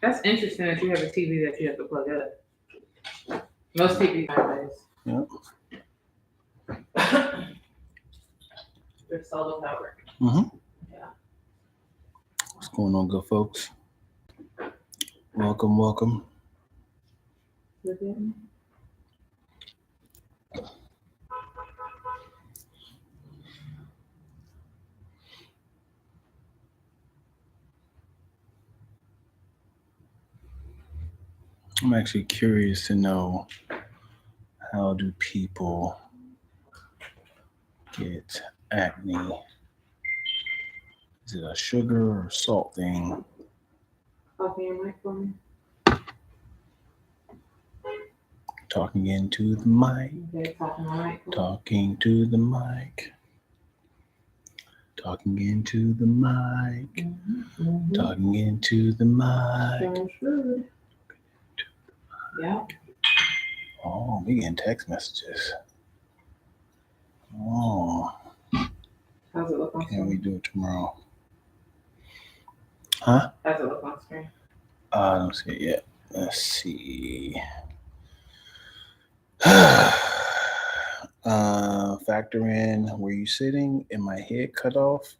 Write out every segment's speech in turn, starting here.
That's interesting that you have a TV that you have to plug up. Most TVs nowadays. Yep. They're solar powered. Mm-hmm. Yeah. What's going on, good folks? Welcome, welcome. Look at me. I'm actually curious to know, how do people get acne? Is it a sugar or salt thing? Coffee and mic for me. Talking into the mic. Okay, talking my mic. Talking to the mic. Talking into the mic. Mm-hmm. Talking into the mic. Sounds good. Yeah. Oh, we getting text messages. Oh, How's it look on can we screen? do it tomorrow? Huh? How's it look on screen? I don't see it yet. Let's see. Factor in where you sitting. Am my head cut off?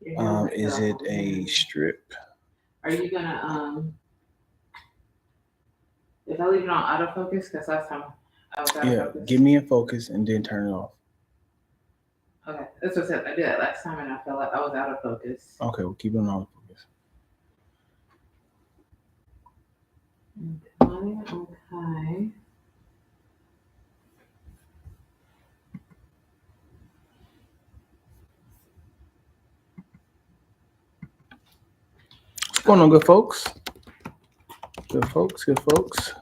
Is it a strip? Are you gonna if I leave it on autofocus, because last time I was out of Yeah, focus. get me in focus and then turn it off. Okay, that's what I said. I did that last time and I felt like I was out of focus. Okay, we'll keep it on autofocus. Okay. What's going on, good folks? Good folks, good folks.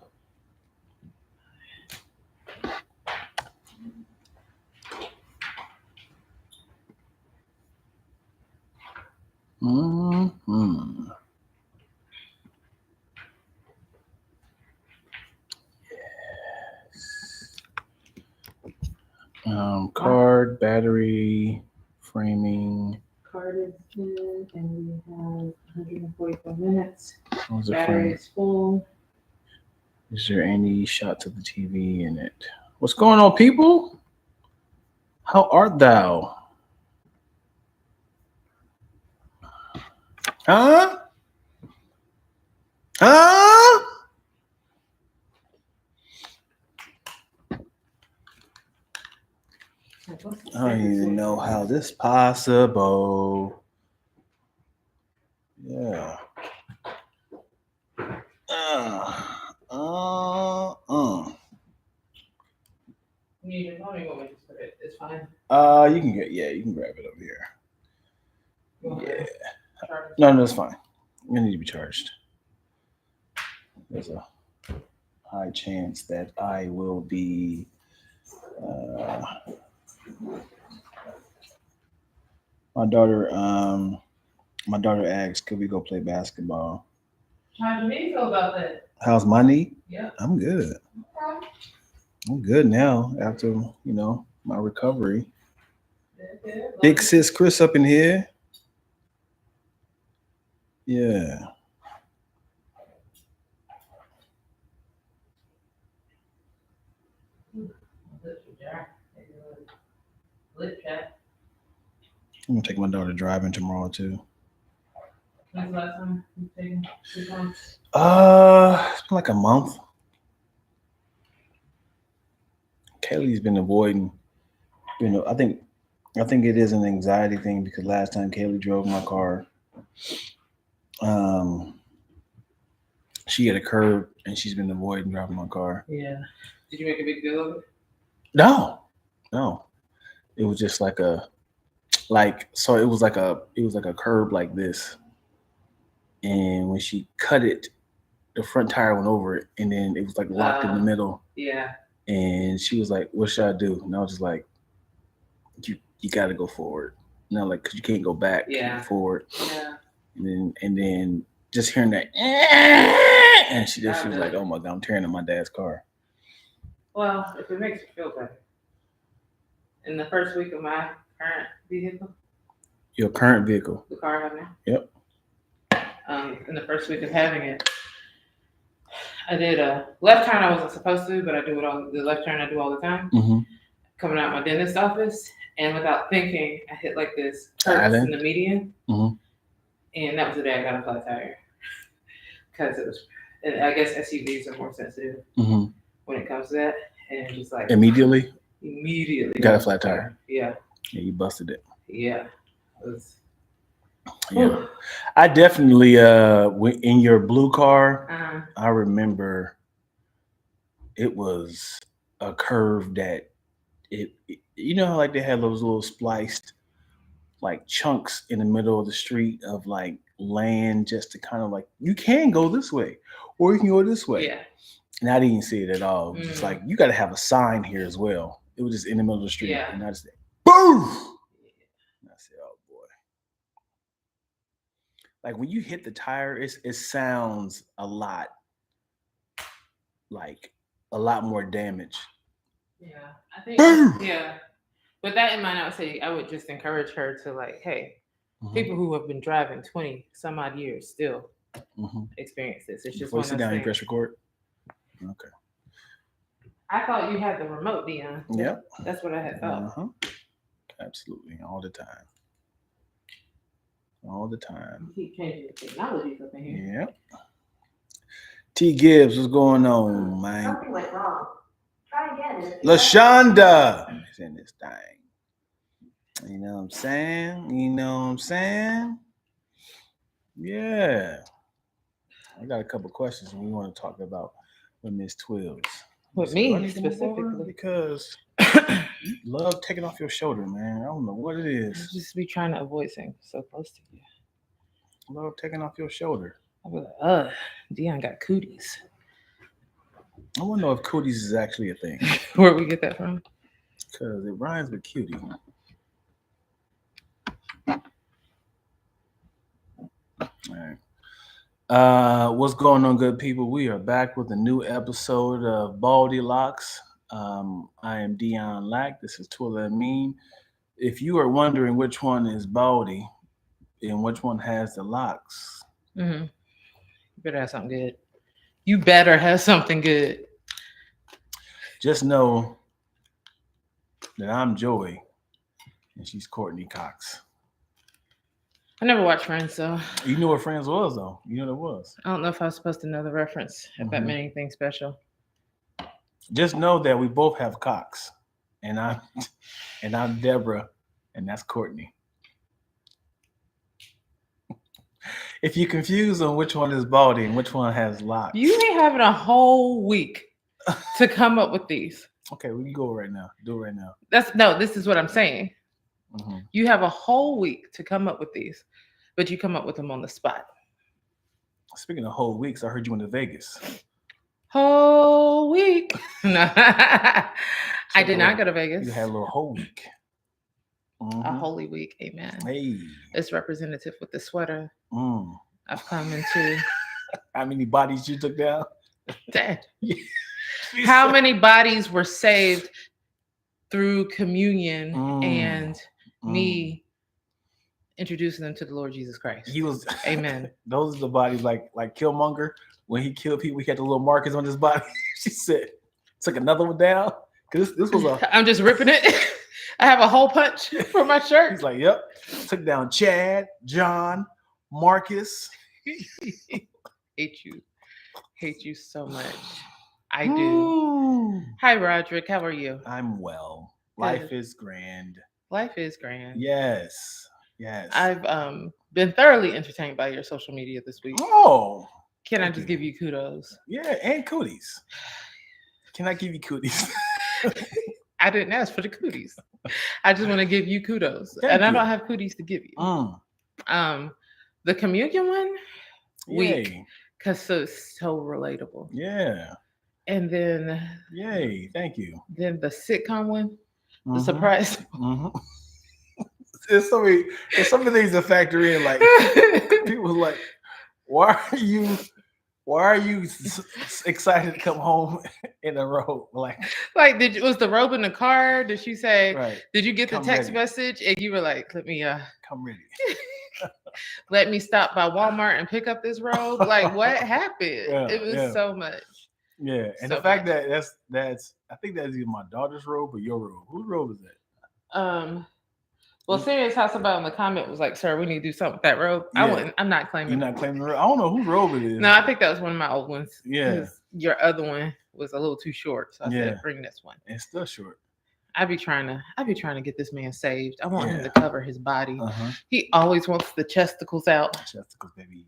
Mm-hmm. Yes. Card, battery, framing. Card is in, and we have 144 minutes. How's the Battery frame? is full. Is there any shots of the TV in it? What's going on, people? How art thou? Huh? Huh? I don't even know how this is possible. Yeah. You need your phone, or you want me to just put it? It's fine. You can grab it over here. Yeah. Charge. No, it's fine. It need to be charged. There's a high chance that I will be my daughter asked, could we go play basketball? How do you feel about that? How's my knee? Yeah. I'm good. I'm good now after, my recovery. Big sis Chris up in here. Yeah. I'm gonna take my daughter driving tomorrow too. When's the last time you've taken your phone? It's been like a month. Kaylee's been avoiding. I think it is an anxiety thing because last time Kaylee drove my car, she had a curb and she's been avoiding driving my car. Yeah. Did you make a big deal of it? No. It was just it was like a curb like this. And when she cut it, the front tire went over it and then it was like locked in the middle. Yeah. And she was like, what should I do? And I was just like, you got to go forward. No, like, cause you can't go back. Forward. Yeah. And then just hearing that, and she was like, oh my God, I'm tearing up my dad's car. Well, if it makes you feel better. In the first week of my current vehicle. Your current vehicle? The car I have now. Yep. in the first week of having it. I did a left turn I wasn't supposed to, but I do it all. The left turn I do all the time. Mm-hmm. Coming out my dentist office, and without thinking, I hit like this curve in the median, and that was the day I got a flat tire. Because it was, and I guess SUVs are more sensitive when it comes to that, and just like immediately got a flat tire. Yeah, you busted it. Yeah, it was. Yeah, I definitely in your blue car. I remember it was a curve that it you know, like they had those little spliced like chunks in the middle of the street of like land, just to kind of like, you can go this way or you can go this way. Yeah. And I didn't see it at all. It was just like, you got to have a sign here as well. It was just in the middle of the street. Yeah. And I just said, boom. And I said, oh boy. Like when you hit the tire, it sounds a lot more damage. Yeah, I think. Yeah, with that in mind, I would say I would just encourage her to like, hey, people who have been driving 20 some odd years still experience this. It's just before you sit down, you press record. Okay. I thought you had the remote, Dion. Yep. That's what I had thought. Absolutely, all the time. All the time. You keep changing the technology up in here. Yep. T. Gibbs, what's going on, man? Something went wrong. Try again. LaShonda is in this thing. You know what I'm saying? You know what I'm saying? Yeah. I got a couple questions we want to talk about with Miss Twills. With me specifically. Because you love taking off your shoulder, man. I don't know what it is. I just be trying to avoid saying so close to you. Love taking off your shoulder. I'll be like, Dion got cooties. I want to know if cooties is actually a thing. Where'd we get that from? Because it rhymes with cutie. All right. What's going on, good people? We are back with a new episode of Baldie Locs. I am Dion Lack. This is Twilla and Mean. If you are wondering which one is Baldie and which one has the locks, you better have something good. You better have something good. Just know that I'm Joey and she's Courtney Cox. I never watched Friends, so. You knew what Friends was, though. You know what it was. I don't know if I was supposed to know the reference, if that meant anything special. Just know that we both have Cox, and I'm Deborah, and that's Courtney. If you're confused on which one is Baldie and which one has locks, you ain't having a whole week to come up with these. Okay, we can go right now. Do it right now. This is what I'm saying. You have a whole week to come up with these, but you come up with them on the spot. Speaking of whole weeks, I heard you went to Vegas. Whole week. No, I did not go to Vegas. You had a little whole week. A holy week, amen. Hey. It's representative with the sweater. I've come into. How many bodies you took down? Dad. How many bodies were saved through communion and me introducing them to the Lord Jesus Christ? He was. Amen. Those are the bodies like Killmonger. When he killed people, he had the little markers on his body. She said, took another one down. Because this was a. I'm just ripping it. I have a hole punch for my shirt. He's like, yep. Took down Chad, John, Marcus. Hate you so much. I do. Hi, Roderick. How are you? I'm well. Life is grand. Life is grand. Yes. I've been thoroughly entertained by your social media this week. Oh. Can I just give you kudos? Yeah, and cooties. Can I give you cooties? I didn't ask for the cooties. I just want to give you kudos. I don't have cooties to give you. The communion one, weak. Because it's so relatable. Yeah. And then yay, thank you. Then the sitcom one, the surprise. There's so many things to factor in. Like people like, why are you excited to come home in a robe? Like was the robe in the car? Did she say? Right. Did you get the text message and you were like, "Let me come ready." let me stop by Walmart and pick up this robe. Like, what happened? Yeah, it was so much. Yeah, and So the fact much. that that's I think that's either my daughter's robe or your robe. Whose robe is that? Well, Serious House about in the comment was like, "Sir, we need to do something with that robe." Yeah. I'm not claiming. You're not claiming the robe. I don't know whose robe it is. No, I think that was one of my old ones. Yeah. Your other one was a little too short, so I said, "Bring this one." It's still short. I be trying to get this man saved. I want him to cover his body. He always wants the chesticles out. Chesticles, baby.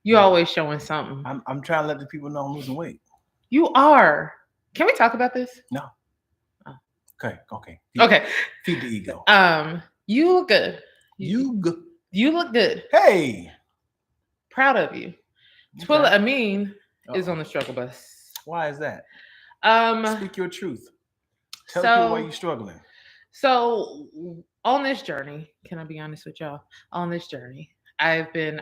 You always showing something. I'm trying to let the people know I'm losing weight. You are. Can we talk about this? No. Oh. Okay. Feed the ego. You look good. You look good. Hey. Proud of you. Twilla Amin is on the struggle bus. Why is that? Speak your truth. Tell people why you're struggling. So on this journey, can I be honest with y'all? On this journey, I've been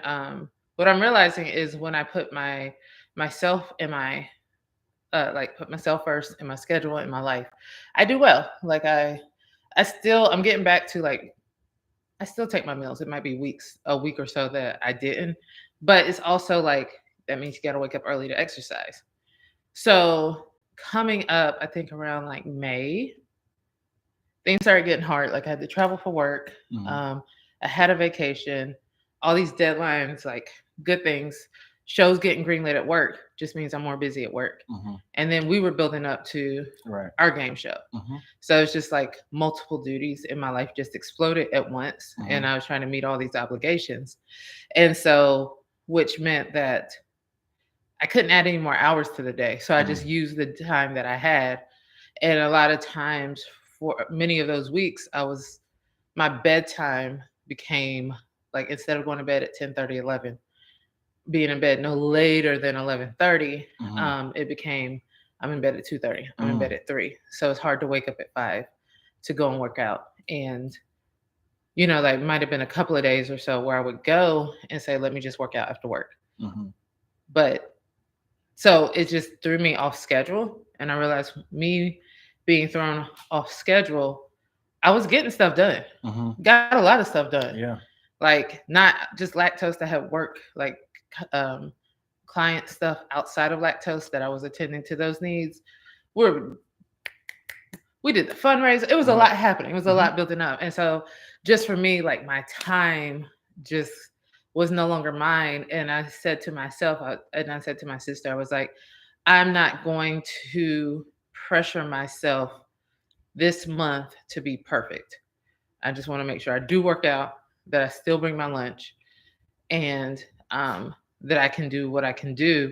what I'm realizing is when I put myself in my put myself first in my schedule in my life, I do well. Like I'm getting back to like I still take my meals. It might be a week or so that I didn't, but it's also like that means you got to wake up early to exercise. So coming up, I think around like May, things started getting hard. Like I had to travel for work. I had a vacation, all these deadlines, like good things. Shows getting greenlit at work just means I'm more busy at work. And then we were building up to our game show. So it's just like multiple duties in my life just exploded at once. And I was trying to meet all these obligations. And so, which meant that I couldn't add any more hours to the day. So I just used the time that I had. And a lot of times for many of those weeks, my bedtime became like, instead of going to bed at 10:30, 11, being in bed no later than 11:30, it became I'm in bed at 2:30. I'm in bed at 3. So it's hard to wake up at 5 to go and work out. And like might have been a couple of days or so where I would go and say, let me just work out after work. But so it just threw me off schedule. And I realized me being thrown off schedule, I was getting stuff done. Got a lot of stuff done. Yeah. Like not just Lacktoast. I had work like client stuff outside of Lacktoast that I was attending to those needs. We did the fundraiser. It was a lot happening. It was a lot building up. And so just for me, like my time just was no longer mine. And I said to myself, and I said to my sister, I was like, I'm not going to pressure myself this month to be perfect. I just want to make sure I do work out, that I still bring my lunch, and that I can do what I can do.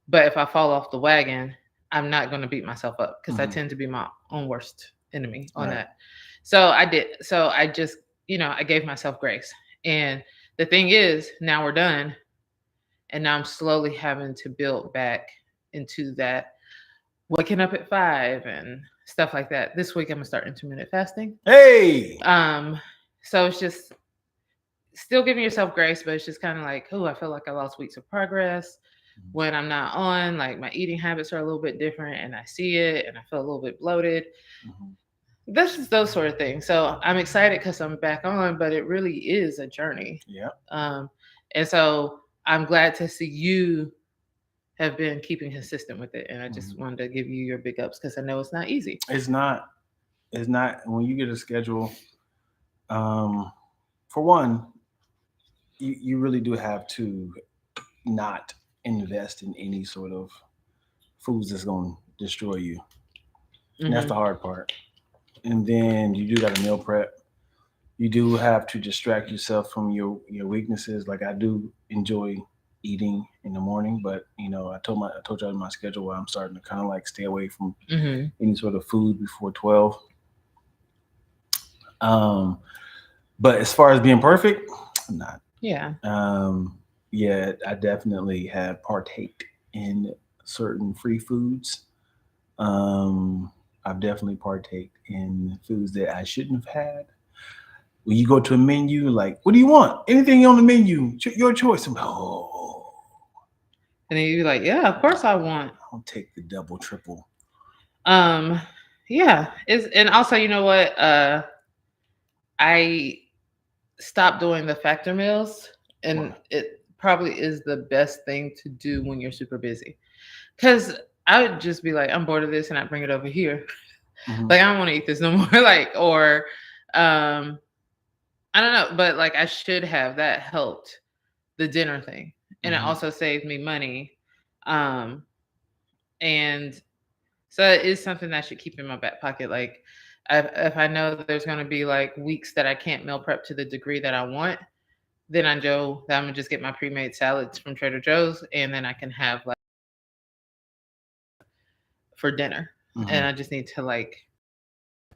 But if I fall off the wagon, I'm not going to beat myself up because I tend to be my own worst enemy on that. So I did. So I just, I gave myself grace. And the thing is, now we're done. And now I'm slowly having to build back into that, waking up at 5 and stuff like that. This week, I'm going to start intermittent fasting. Hey! So it's just still giving yourself grace, but it's just kind of like, oh, I feel like I lost weeks of progress when I'm not on. Like my eating habits are a little bit different, and I see it, and I feel a little bit bloated. That's just those sort of things. So I'm excited because I'm back on, but it really is a journey. Yeah. And so I'm glad to see you have been keeping consistent with it, and I just wanted to give you your big ups because I know it's not easy. It's not. When you get a schedule. For one, you really do have to not invest in any sort of foods that's going to destroy you. And that's the hard part. And then you do got to meal prep. You do have to distract yourself from your weaknesses. Like I do enjoy eating in the morning, but I told you in my schedule where I'm starting to kind of like stay away from any sort of food before 12. But as far as being perfect, I'm not. Yeah. I definitely have partaked in certain free foods. I've definitely partaked in foods that I shouldn't have had. When you go to a menu, like, what do you want? Anything on the menu, your choice. I'm like, oh. And then you're like, yeah, of course I want. I'll take the double, triple. Yeah. And also, you know what? I stopped doing the factor meals And it probably is the best thing to do when you're super busy. Because I would just be like, I'm bored of this, and I bring it over here. Like, I don't want to eat this no more. Like, or I don't know, but like I should have. That helped the dinner thing. And it also saved me money. And so it is something that I should keep in my back pocket. Like, if I know that there's going to be like weeks that I can't meal prep to the degree that I want, then I'm going to just get my pre-made salads from Trader Joe's, and then I can have like for dinner. And I just need to like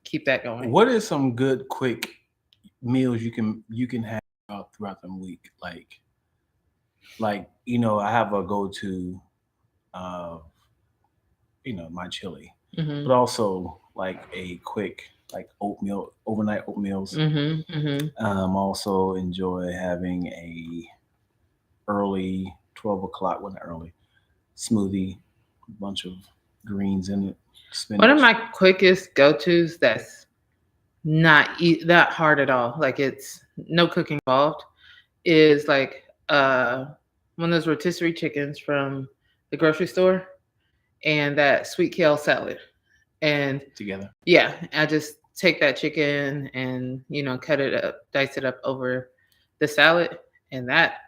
keep that going. What is some good quick meals you can have throughout the week? Like, you know, I have a go-to you know, my chili, but also like a quick like oatmeal, overnight oatmeals. Also enjoy having a early 12 o'clock, when early smoothie, a bunch of greens in it. Spinach. One of my quickest go-tos that's not that hard at all, like it's no cooking involved, is like one of those rotisserie chickens from the grocery store and that sweet kale salad. And together. Yeah, I just take that chicken and, you know, cut it up, dice it up over the salad, and that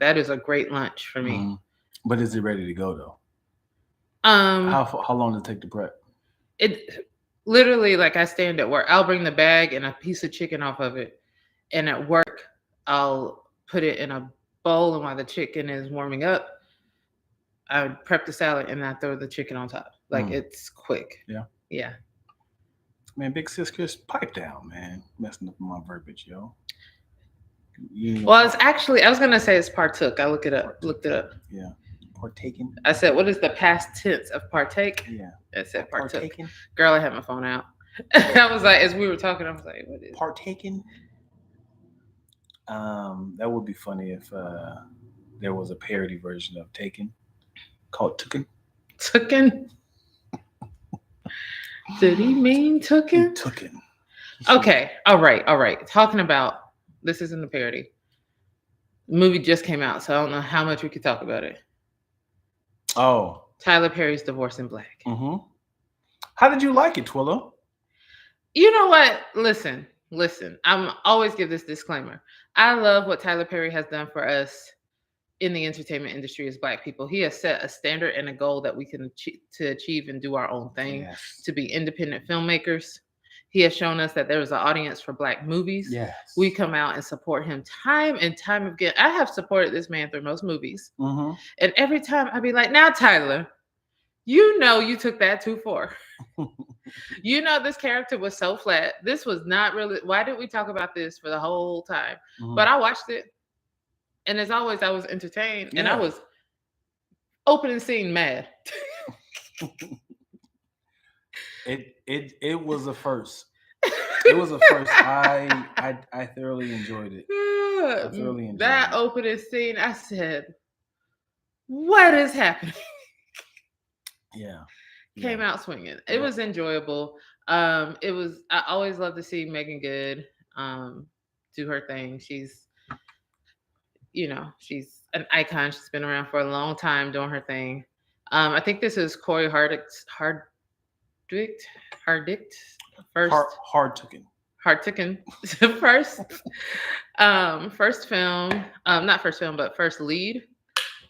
is a great lunch for me. But is it ready to go though? How long does it take to prep? It literally, like, I stand at work, I'll bring the bag and a piece of chicken off of it, and at work I'll put it in a bowl, and while the chicken is warming up, I would prep the salad and I throw the chicken on top. Like, it's quick. Yeah. Man, Big Sis Chris, pipe down, man. Messing up my verbiage, yo. Well, it's actually, I was gonna say it's partook. I looked it up. Yeah. Partaken. I said, what is the past tense of partake? Yeah. I said partook. Partaken. Girl, I had my phone out. I was like, as we were talking, I was like, what is partaken? That would be funny if there was a parody version of Taken called Tooken. Tooken? Did he mean Tooken? Tooken. Okay. All right. Talking about, this isn't a parody. The movie just came out, so I don't know how much we could talk about it. Oh. Tyler Perry's Divorce in Black. How did you like it, Twillo? You know what? Listen. I'm always give this disclaimer. I love what Tyler Perry has done for us in the entertainment industry as Black people. He has set a standard and a goal that we can achieve and do our own thing, to be independent filmmakers. He has shown us that there is an audience for Black movies. Yes. We come out and support him time and time again. I have supported this man through most movies. And every time I'd be like, now, Tyler, you know you took that too far. You know this character was so flat. This was not really, why did we talk about this for the whole time? But I watched it. And as always, I was entertained. And I was opening scene mad. It was a first. It was a first. I thoroughly enjoyed it. That opening scene, I said, what is happening? Came out swinging. It was enjoyable. I always love to see Megan Good do her thing. She's an icon. She's been around for a long time doing her thing. I think this is Corey Hardict's first lead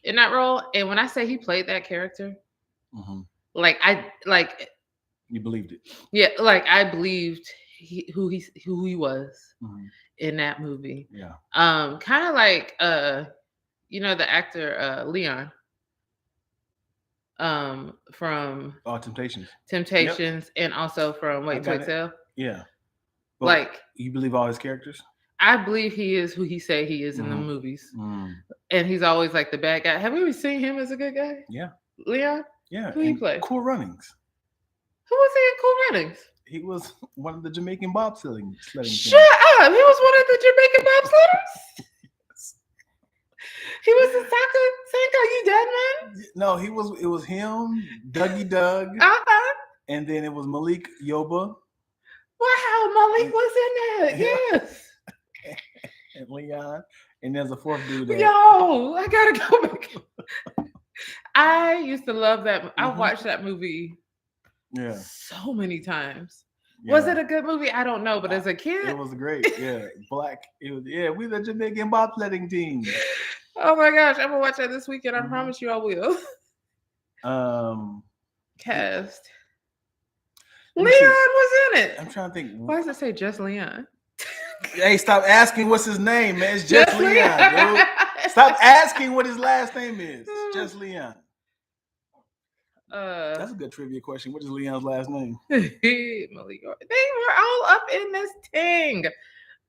in that role. And when I say he played that character, you believed it. Yeah, like I believed who he was in that movie. Yeah. Kind of like the actor Leon from Temptations, and also from Wait to Exhale. Yeah. But like, you believe all his characters? I believe he is who he say he is in the movies. And he's always like the bad guy. Have you ever seen him as a good guy? Yeah. Leon? Yeah. Who he play? Cool Runnings. Who was he in Cool Runnings? He was one of the Jamaican bobsledding. Shut up! He was one of the Jamaican bobsledders? He was the Sanko, you dead man? No, it was him, Dougie Doug, and then it was Malik Yoba. Wow, Malik was in that. Yes. And Leon. And there's a fourth dude that. Yo, I gotta go back. I used to love that. I watched that movie so many times. Yeah. Was it a good movie? I don't know, but as a kid, it was great. Yeah, black. It was. Yeah, we the Jamaican bobsledding team. Oh my gosh, I'm gonna watch that this weekend. I promise you, I will. Cast. Leon was in it. I'm trying to think. Why does it say just Leon? Hey, stop asking what's his name, man. It's just Leon, dude. Stop asking what his last name is. It's just Leon. That's a good trivia question. What is Leon's last name? They were all up in this thing.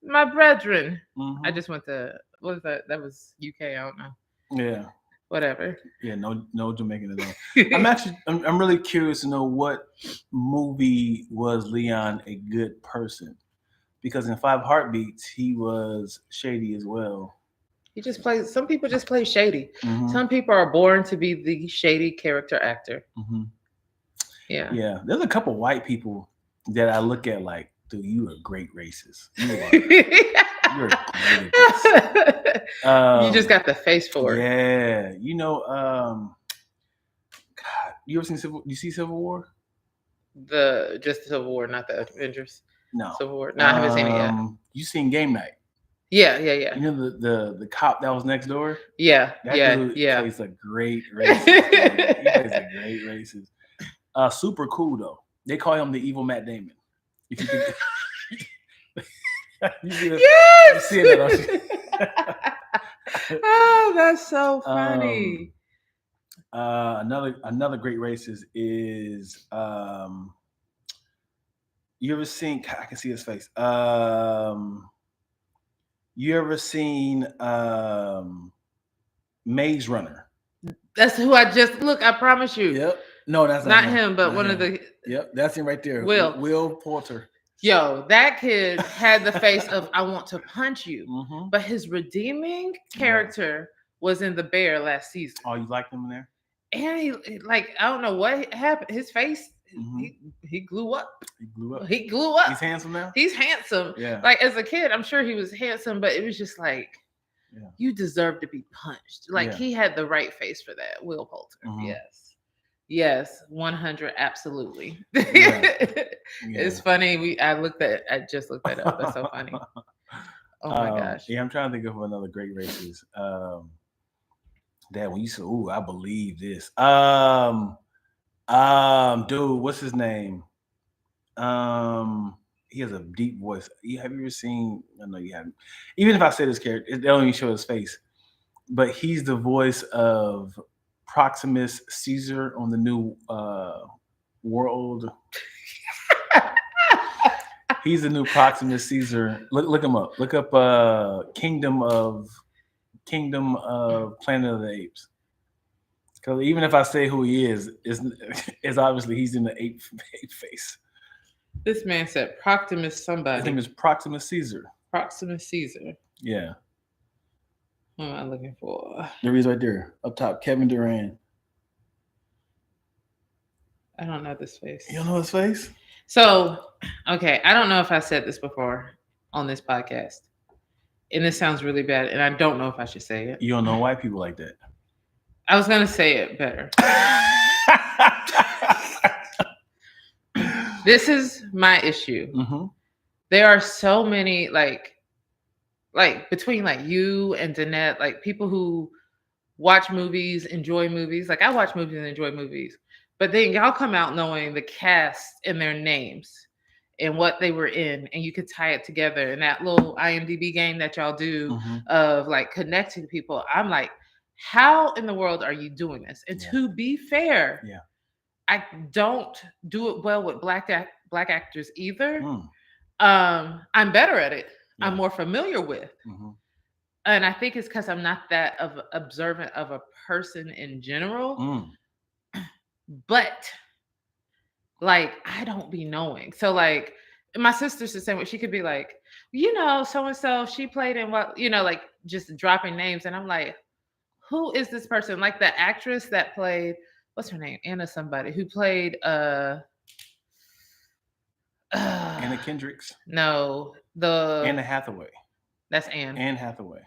My brethren. I just went to, what was that? That was UK. I don't know. Yeah. Whatever. Yeah, no Jamaican at all. I'm really curious to know what movie was Leon a good person? Because in 5 Heartbeats, he was shady as well. He just plays. Some people just play shady. Some people are born to be the shady character actor. Yeah. Yeah. There's a couple white people that I look at like, dude, you are great racist. You're a great racist. You just got the face for it. Yeah. You know, God, you ever seen Civil War? Just Civil War, not the Avengers. No. Civil War. No, I haven't seen it yet. You seen Game Night? Yeah. You know the cop that was next door? Yeah. That dude plays a great racist. He plays a great racist. Super cool though. They call him the evil Matt Damon. If you think you see it, don't you? Oh, that's so funny. Another great racist is you ever seen? I can see his face. You ever seen Maze Runner? That's who I just look. I promise you. Yep. No, that's not him, but one of the. Yep, that's him right there. Will Porter. Yo, that kid had the face of "I want to punch you," but his redeeming character was in The Bear last season. Oh, you liked him in there? And he I don't know what happened. His face, he grew up. He grew up. He's handsome now? He's handsome. Yeah. Like as a kid, I'm sure he was handsome, but it was just like, you deserve to be punched. Like he had the right face for that. Will Poulter. Yes, 100, absolutely. It's funny. I just looked that up. That's so funny. Oh my gosh. Yeah, I'm trying to think of another great racist. That when you say, "Ooh, I believe this." Dude, what's his name? He has a deep voice. Have you ever seen? I know you haven't. Even if I say this character, they don't even show his face. But he's the voice of Proximus Caesar on the new world. He's the new Proximus Caesar. Look him up. Look up Kingdom of Planet of the Apes. Because even if I say who he is obviously he's in the ape face. This man said Proximus somebody. His name is Proximus Caesar. Proximus Caesar. Yeah. What am I looking for? There he is right there. Up top, Kevin Durant. I don't know this face. You don't know his face? So, okay. I don't know if I said this before on this podcast. And this sounds really bad. And I don't know if I should say it. You don't know white people like that. I was going to say it better. This is my issue. There are so many, like between like you and Danette, like people who watch movies, enjoy movies. Like I watch movies and enjoy movies. But then y'all come out knowing the cast and their names and what they were in. And you could tie it together. And that little IMDb game that y'all do of like connecting people. I'm like, how in the world are you doing this? And to be fair, I don't do it well with black actors either. I'm better at it. I'm more familiar with. And I think it's because I'm not that observant of a person in general. But like, I don't be knowing. So like my sister's the same way. She could be like, so-and-so, she played in what, like just dropping names. And I'm like, who is this person? Like the actress that played, what's her name? Anna somebody who played Anna Kendricks. No, Anna Hathaway. That's Anne. Anne Hathaway.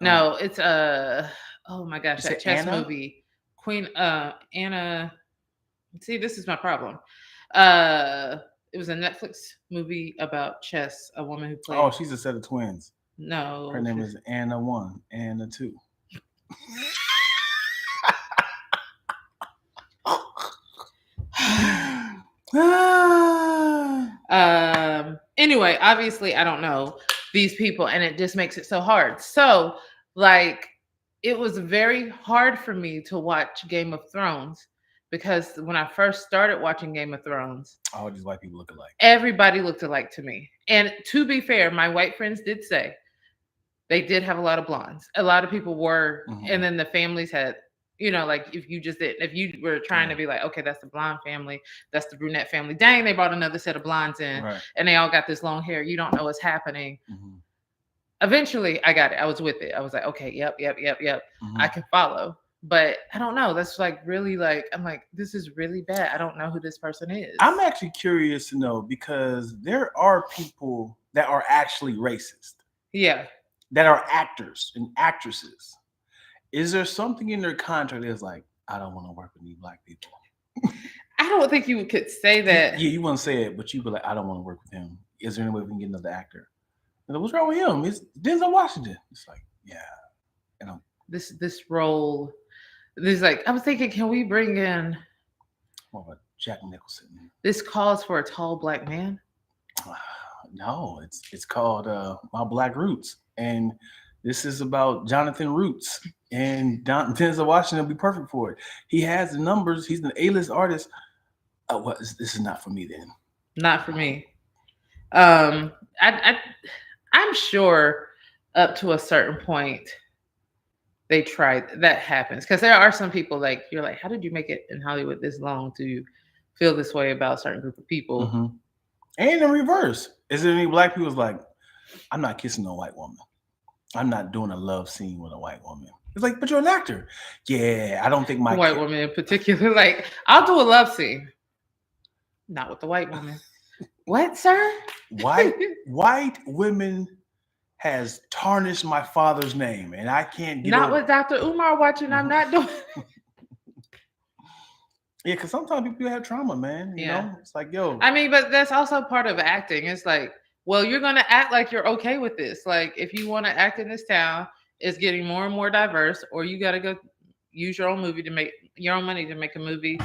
No, it's oh my gosh, that chess Anna? movie. Queen Anna. See, this is my problem. It was a Netflix movie about chess, a woman who played. Oh, she's a set of twins. No. Her name is Anna 1, Anna 2. Anyway, obviously I don't know these people and it just makes it so hard. So like it was very hard for me to watch Game of Thrones because when I first started watching Game of Thrones, all these white people look alike. Everybody looked alike to me. And to be fair, my white friends did say they did have a lot of blondes. A lot of people were, and then the families had, you know, like if you were trying to be like, okay, that's the blonde family, that's the brunette family. Dang, they brought another set of blondes in, and they all got this long hair. You don't know what's happening. Eventually, I got it. I was with it. I was like, okay, yep. I can follow. But I don't know. That's like really like, I'm like, this is really bad. I don't know who this person is. I'm actually curious to know because there are people that are actually racist. Yeah. That are actors and actresses. Is there something in their contract that's like, I don't want to work with these black people? I don't think you could say that. Yeah, you wouldn't say it, but you'd be like, I don't want to work with him. Is there any way we can get another actor? And what's wrong with him? It's Denzel Washington. It's like, yeah. You know. This role, this like, I was thinking, can we bring in more of a Jack Nicholson? This calls for a tall black man? No, it's called My Black Roots. And this is about Jonathan Roots. And Denzel Washington will be perfect for it. He has the numbers. He's an A-list artist. This is not for me then. Not for me. I'm sure up to a certain point they tried. That happens because there are some people like you're like, how did you make it in Hollywood this long to feel this way about a certain group of people? And in reverse, is there any black people who's like, I'm not kissing a white woman. I'm not doing a love scene with a white woman. It's like, but you're an actor. Yeah, I don't think my white woman in particular. Like, I'll do a love scene, not with the white woman. What, sir? White women has tarnished my father's name, and I can't get not over with Dr. Umar watching. I'm not doing. Yeah, because sometimes people have trauma, man. You know, it's like, yo. I mean, but that's also part of acting. It's like, well, you're gonna act like you're okay with this. Like, if you want to act in this town, it's getting more and more diverse, or you got to go use your own movie to make your own money to make a movie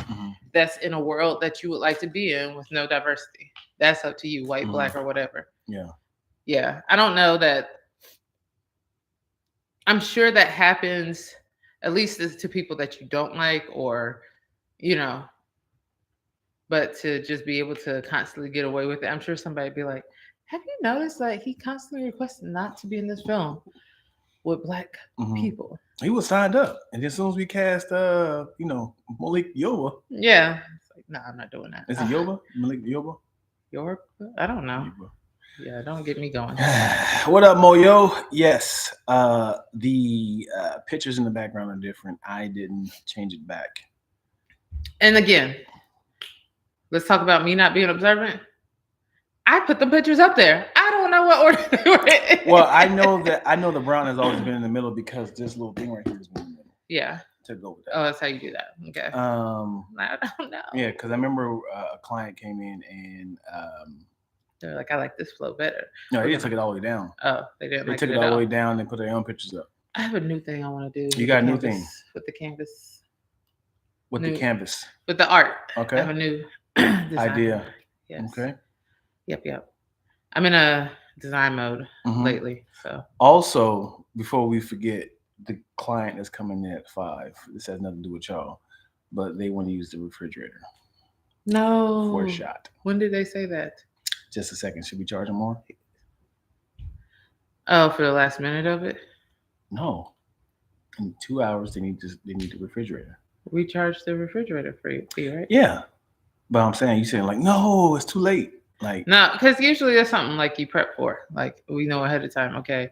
that's in a world that you would like to be in with no diversity. That's up to you, white, black, or whatever. Yeah. I don't know that. I'm sure that happens, at least to people that you don't like, or, you know, but to just be able to constantly get away with it. I'm sure somebody would be like, have you noticed that he constantly requested not to be in this film with black people? He was signed up. And as soon as we cast, Malik Yoba. Yeah. It's like, no, I'm not doing that. Is it Yoba? Malik Yoba? Yoba? I don't know. Yeah, don't get me going. What up, Moyo? Yes, the pictures in the background are different. I didn't change it back. And again, let's talk about me not being observant. I put the pictures up there. I don't know what order they were in. Well, I know the brown has always been in the middle because this little thing right here has been in the middle. Yeah. To go with that. Oh, that's how you do that. Okay. I don't know. Yeah, because I remember a client came in and they're like, I like this flow better. No, they took it all the way down. Oh, they didn't. They took it all the way down and put their own pictures up. I have a new thing I want to do. You got a new thing with the canvas. With the canvas. With the art. Okay. I have a new idea. Yes. Okay. Yep. I'm in a design mode lately. So also, before we forget, the client that's coming in at 5. This has nothing to do with y'all, but they want to use the refrigerator. No. For a shot. When did they say that? Just a second. Should we charge them more? Oh, for the last minute of it? No. In 2 hours, they need the refrigerator. We charge the refrigerator fee, right? Yeah, but I'm saying, you saying like, no, it's too late. Like, no, because usually that's something like you prep for. Like, we know ahead of time. Okay,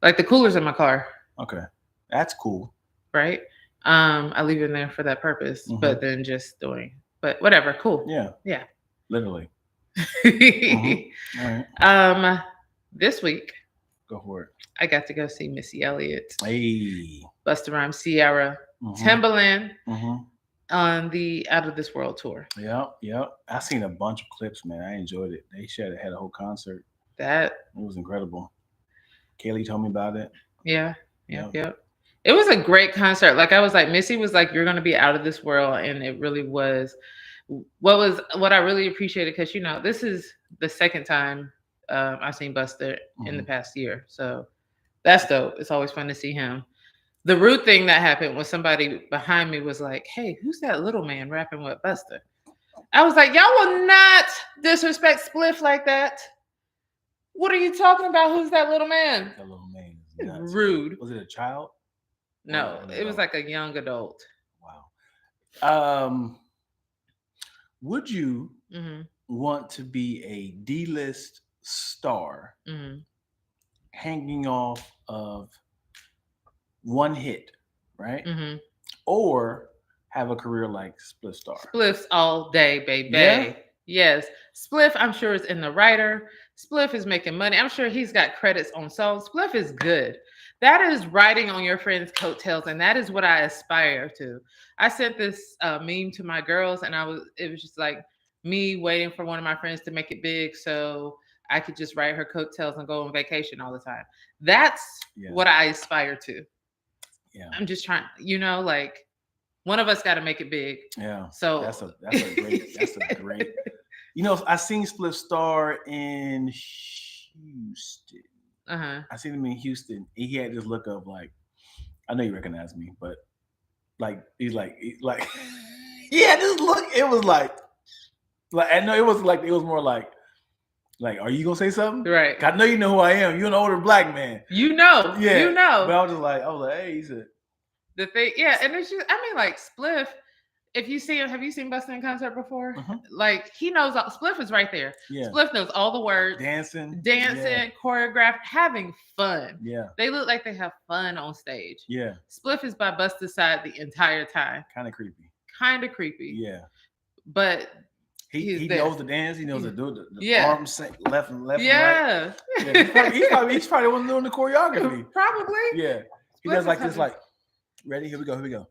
like the cooler's in my car. Okay, that's cool. Right. I leave it in there for that purpose, but then just but whatever. Cool. Yeah. Literally. All right. This week Go for it. I got to go see Missy Elliott, Hey. Busta Rhymes, Ciara, Timbaland on the Out of This World tour. Yep. I seen a bunch of clips, man. I enjoyed it. They had a whole concert. It was incredible. Kaylee told me about it. Yeah. It was a great concert. Like I was like, Missy was like, you're gonna be out of this world, and it really was. What I really appreciated, because this is the second time I've seen Busta in the past year, so that's dope. It's always fun to see him. The rude thing that happened was somebody behind me was like, "Hey, who's that little man rapping with Busta?" I was like, "Y'all will not disrespect Spliff like that. What are you talking about? Who's that little man?" That little man is nuts. Rude. Was it a child? No, it was like a young adult. Wow. Would you want to be a D-list star hanging off of one hit, right? Or have a career like Spliff Star? Spliff's all day, baby. Yeah? Yes. Spliff, I'm sure, is in the writer. Spliff is making money. I'm sure he's got credits on songs. Spliff is good. That is riding on your friend's coattails, and that is what I aspire to. I sent this meme to my girls, and it was just like me waiting for one of my friends to make it big so I could just ride her coattails and go on vacation all the time. That's what I aspire to. Yeah. I'm just trying, like one of us got to make it big. Yeah. So that's a great. I seen Spliff Star in Houston. I seen him in Houston. He had this look of like, I know you recognize me, but like he's like he had this look. It was like I know it was more like, are you gonna say something? Right. I know you know who I am. You're an older black man. Yeah. But I was like, hey, he said the thing, yeah, and it's just, I mean, like Spliff. If you see him, have you seen Busta in concert before? Like he knows Spliff is right there. Yeah. Spliff knows all the words. Dancing, choreographed, having fun. Yeah. They look like they have fun on stage. Yeah. Spliff is by Busta's side the entire time. Kind of creepy. Yeah. But he knows the dance. He knows the arms left and right. Yeah. He's probably the one doing the choreography. Probably. Yeah. He does like this, like, ready? Here we go.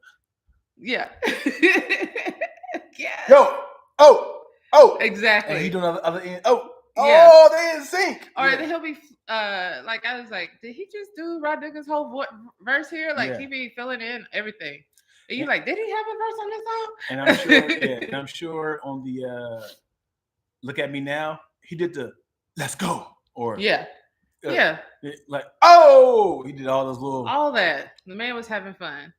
Yeah. Yeah. Yo. Oh. Exactly. And he doing other end. Oh, they in sync. Or he'll be like, I was like, did he just do Rod Digger's whole verse here? Like he be filling in everything. And you're like, did he have a verse on this song? And I'm sure, I'm sure on the Look at Me Now, he did the Let's Go. Or like, he did all those little, all that. The man was having fun.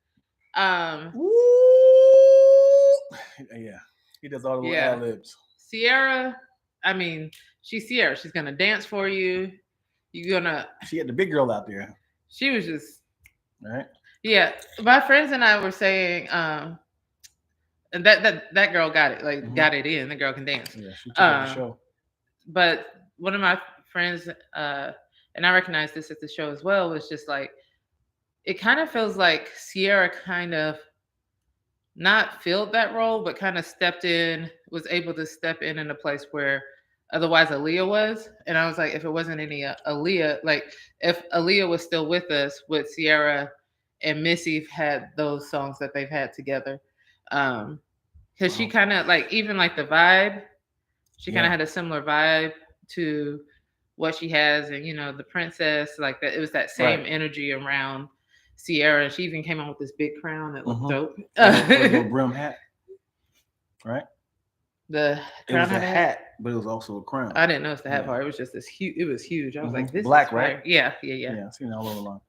Yeah, he does all the little ad-libs. Ciara, I mean, she's Ciara. She's gonna dance for you. She had the big girl out there. She was just right. Yeah, my friends and I were saying, and that girl got it, like got it in. The girl can dance. Yeah, she took the show. But one of my friends, and I recognize this at the show as well, was just like, it kind of feels like Ciara kind of not filled that role, but kind of was able to step in a place where otherwise Aaliyah was. And I was like, if it wasn't any Aaliyah, like if Aaliyah was still with us, would Ciara and Missy had those songs that they've had together? Because she kind of like, even like the vibe, she kind of had a similar vibe to what she has, and the Princess, like that. It was that same energy around Ciara. She even came on with this big crown that looked dope. With a little brim hat, right? The crown had a hat, but it was also a crown. I didn't notice the hat part. It was just this huge. It was huge. I was like, this black, is right? Yeah. I've seen it all over the line.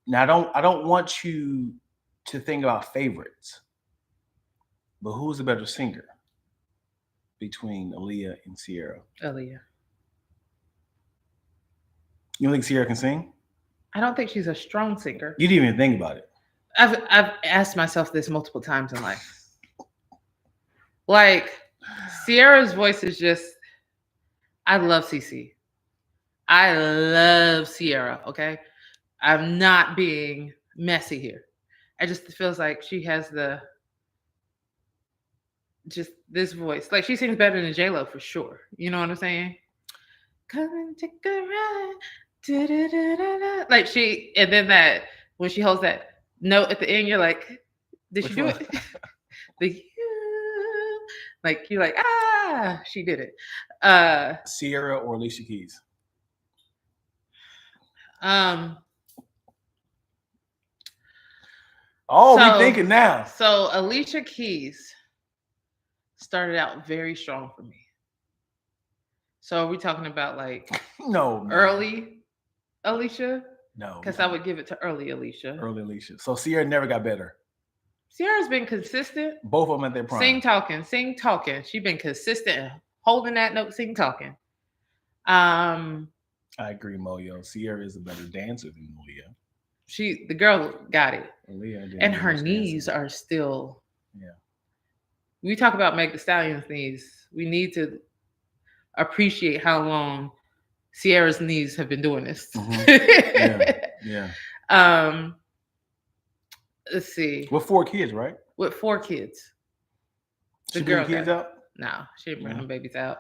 Now I don't want you to think about favorites, but who's a better singer between Aaliyah and Ciara? Aaliyah. You don't think Ciara can sing? I don't think she's a strong singer. You didn't even think about it. I've asked myself this multiple times in life. Like, Ciara's voice is just, I love CC. I love Ciara, okay? I'm not being messy here. I just feels like she has just this voice. Like, she sings better than J-Lo for sure. You know what I'm saying? come and take a ride. Da-da-da-da-da. Like and then that when she holds that note at the end, you're like, did she do it? The like you're like, she did it. Sierra or Alicia Keys? We thinking now. So Alicia Keys started out very strong for me. So are we talking about like early Alicia? No. Because I would give it to early Alicia. Early Alicia. So Sierra never got better. Sierra's been consistent. Both of them at their prime. Sing talking. She's been consistent and holding that note, sing talking. I agree, Moyo. Sierra is a better dancer than Aaliyah. The girl got it. Aaliyah and her knees are still. Yeah. We talk about Meg Thee Stallion's knees. We need to appreciate how long Sierra's knees have been doing this. Yeah. Let's see. With 4 kids, right? With 4 kids. She bring kids out? No, she didn't bring them babies out.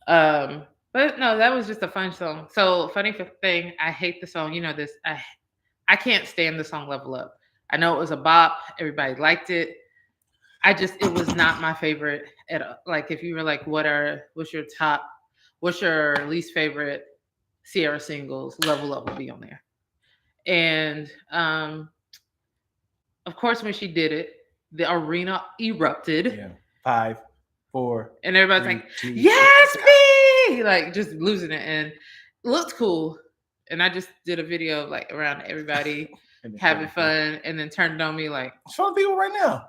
But no, that was just a fun song. So funny thing, I hate the song. You know this. I can't stand the song Level Up. I know it was a bop. Everybody liked it. It was not my favorite at all. Like if you were like, what's your least favorite Sierra singles? Level Up would be on there. And of course, when she did it, the arena erupted. Yeah. 5, 4. And everybody's 3, like, 2, yes, me! Like just losing it. And it looked cool. And I just did a video of like around everybody having fun and then turned it on me like. Show people right now.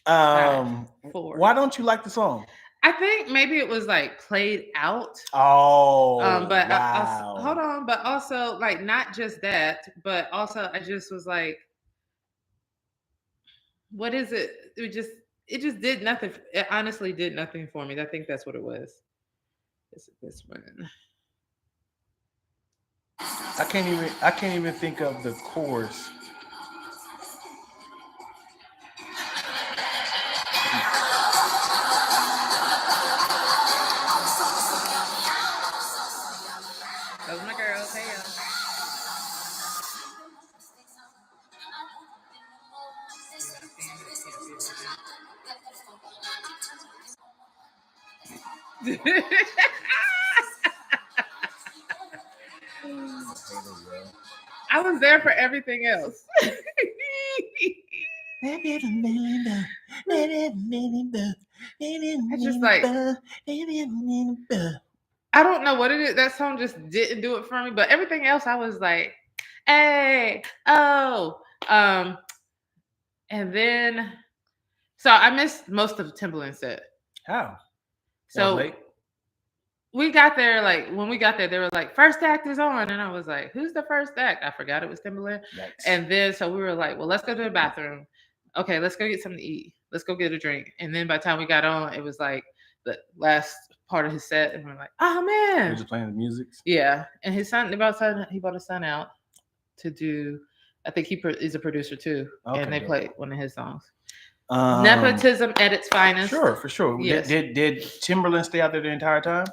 5, 4. Why don't you like the song? I think maybe it was like played out. Oh, but wow. hold on. But also like not just that, but also I just was like, what is it? It just did nothing. It honestly did nothing for me. I think that's what it was. This one. I can't even think of the chorus. Those are my girls. Hey, I was there for everything else. It's just like I don't know what it is. That song just didn't do it for me. But everything else, I was like, hey, oh. And then, so I missed most of the Timbaland set. How? So we got there, like, when we got there, they were like, first act is on. And I was like, who's the first act? I forgot it was Timbaland. Yikes. And then, so we were like, well, let's go to the bathroom. Okay, let's go get something to eat. Let's go get a drink. And then by the time we got on, it was like the last part of his set. And we're like, oh, man. He was playing the music? Yeah. And his son, he brought his son out to do, I think he is a producer too. Okay, and they played one of his songs. Nepotism at its finest. Sure, for sure. Yes. Did Timbaland stay out there the entire time?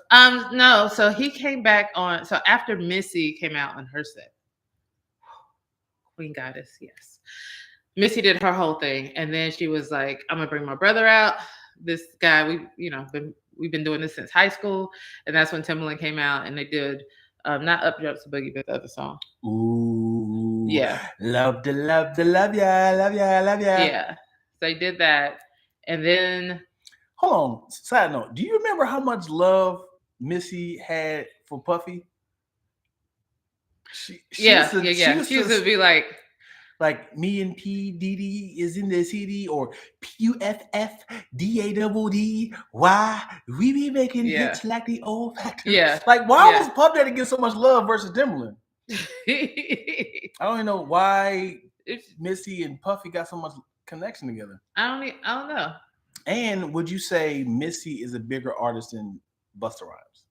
No. So he came back on. So after Missy came out on her set, Queen Goddess, yes. Missy did her whole thing, and then she was like, "I'm gonna bring my brother out. This guy, we've been doing this since high school," and that's when Timbaland came out, and they did not Up Jumps the Boogie, but the other song. Ooh, yeah, love ya. Yeah. So they did that, and then hold on. Side note: do you remember how much love Missy had for Puffy? She used to be like me and P Diddy is in the city, or PUFFDADD. Why we be making hits like the old factory? Yeah, like why was Puff Daddy get so much love versus Timbaland? I don't even know why Missy and Puffy got so much connection together. I don't know. And would you say Missy is a bigger artist than Busta Rhymes?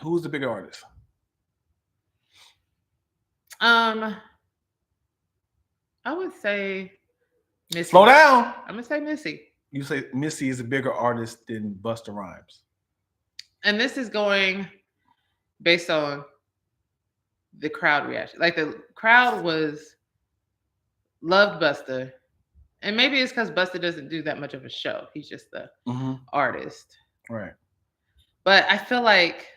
Who's the bigger artist? I would say Missy. Slow down. I'm gonna say Missy. You say Missy is a bigger artist than Busta Rhymes? and this is going based on the crowd reaction. Like the crowd loved Busta. And maybe it's because Busta doesn't do that much of a show. He's just the artist. Right. But I feel like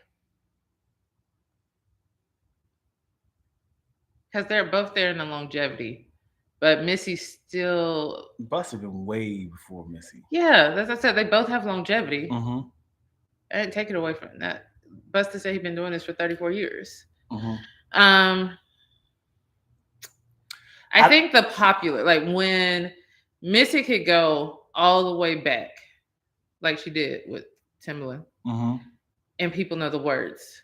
because they're both there in the longevity, but Missy still. Busta been way before Missy. Yeah, as I said, they both have longevity. Mm-hmm. I didn't take it away from that. Busta said he's been doing this for 34 years. Mm-hmm. I think the popular, like when Missy could go all the way back, like she did with Timbaland, and people know the words.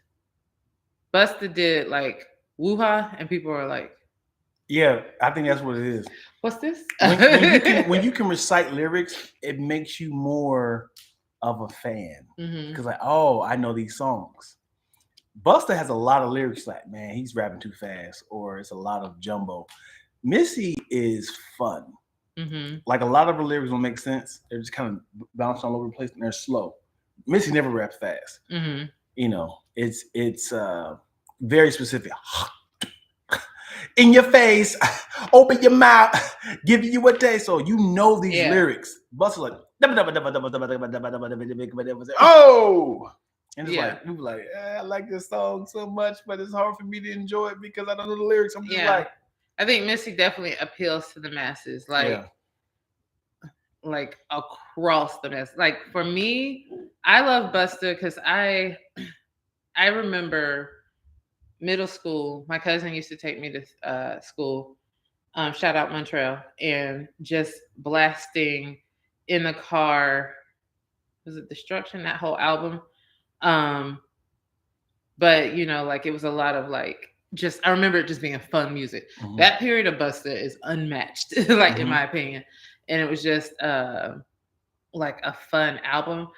Busta did like woo-ha, and people are like, yeah, I think that's what it is. What's this? when you can recite lyrics, it makes you more of a fan. Because like, oh, I know these songs. Busta has a lot of lyrics like, man, he's rapping too fast, or it's a lot of jumbo. Missy is fun. Like a lot of her lyrics don't make sense. They're just kind of bouncing all over the place and they're slow. Missy never raps fast. You know, it's very specific. In your face, open your mouth, give you a taste. So you know these lyrics. Busta's like, oh, and it's like people like, I like this song so much, but it's hard for me to enjoy it because I don't know the lyrics. I'm just like, I think Missy definitely appeals to the masses, like across the masses. Like for me, I love Busta because I remember middle school. My cousin used to take me to school. Shout out Montreal, and just blasting in the car. Was it Destruction? That whole album. But you know, like it was a lot of like. I remember it just being fun music. That period of Busta is unmatched, like in my opinion. And it was just like a fun album.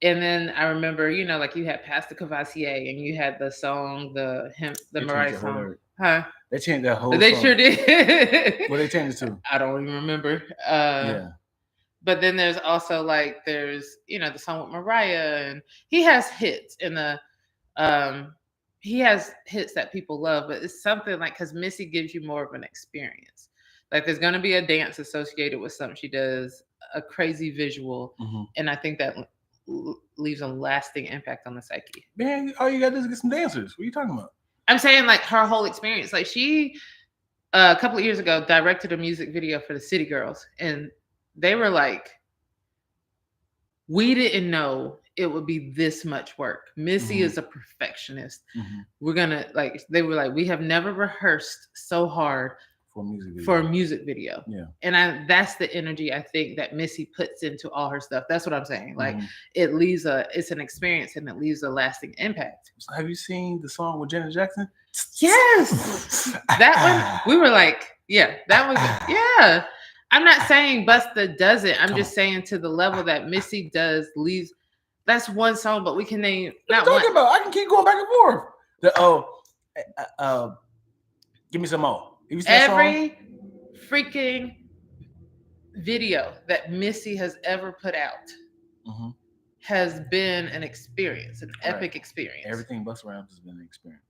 And then I remember, you know, like you had Pastor Cavassier and you had the song, the Mariah song. Huh? They changed that whole They song. sure did. What they changed it to? I don't even remember. But then there's also like you know, the song with Mariah, and he has hits in the he has hits that people love, but it's something like because Missy gives you more of an experience. Like there's going to be a dance associated with something she does, a crazy visual, and I think that leaves a lasting impact on the psyche. Man, all you got to do is get some dancers. What are you talking about? I'm saying like her whole experience. Like she, a couple of years ago, directed a music video for the City Girls, and they were like, we didn't know it would be this much work. Missy is a perfectionist. We're gonna they were like, we have never rehearsed so hard for a music video. Yeah. And that's the energy I think that Missy puts into all her stuff. That's what I'm saying. Like it leaves it's an experience and it leaves a lasting impact. So have you seen the song with Janet Jackson? Yes. That one, we were like, that was I'm not saying Busta doesn't. I'm just saying to the level that Missy does leaves. That's one song, but we can name not one. Talking about? I can keep going back and forth. Give me some more. Every freaking video that Missy has ever put out has been an experience, an epic experience. Everything Busta Rhymes has been an experience.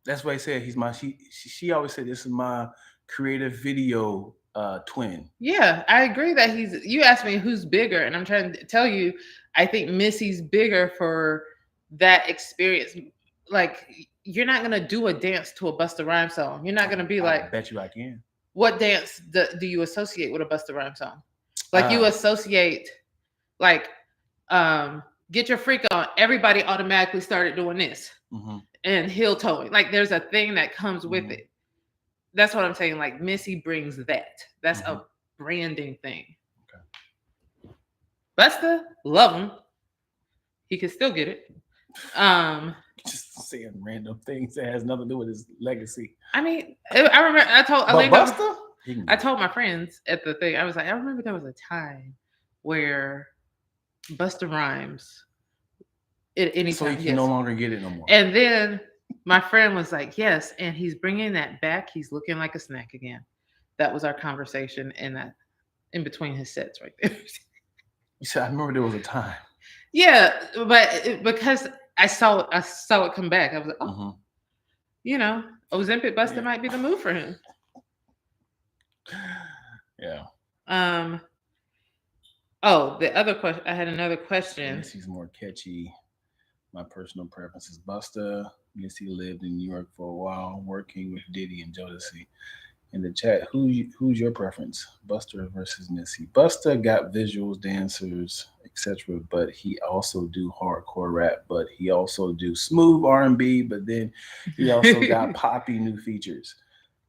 That's why I said he's my. She always said this is my creative video twin. Yeah, I agree that you asked me who's bigger, and I'm trying to tell you, I think Missy's bigger for that experience. Like, you're not gonna do a dance to a Busta Rhymes song. You're not gonna be like, I bet you I can. What dance do you associate with a Busta Rhymes song? Like you associate, like, get your freak on. Everybody automatically started doing this and heel toeing. Like, there's a thing that comes with it. That's what I'm saying. Like Missy brings that. That's a branding thing. Okay. Busta, love him. He could still get it. Just saying random things that has nothing to do with his legacy. I mean, I remember Busta? I told my friends at the thing. I was like, I remember there was a time where Busta Rhymes. Anytime, so he can no longer get it no more. And then my friend was like, yes, and he's bringing that back. He's looking like a snack again. That was our conversation in between his sets right there. You said, I remember there was a time. Yeah, but because I saw it come back, I was like, oh, Ozempic Buster might be the move for him. Yeah. Oh, the other question. I had another question. Missy's more catchy. My personal preference is Busta. Missy lived in New York for a while, working with Diddy and Jodeci. In the chat, who's your preference, Busta versus Missy? Busta got visuals, dancers, etc., but he also do hardcore rap, but he also do smooth R&B, but then he also got poppy new features.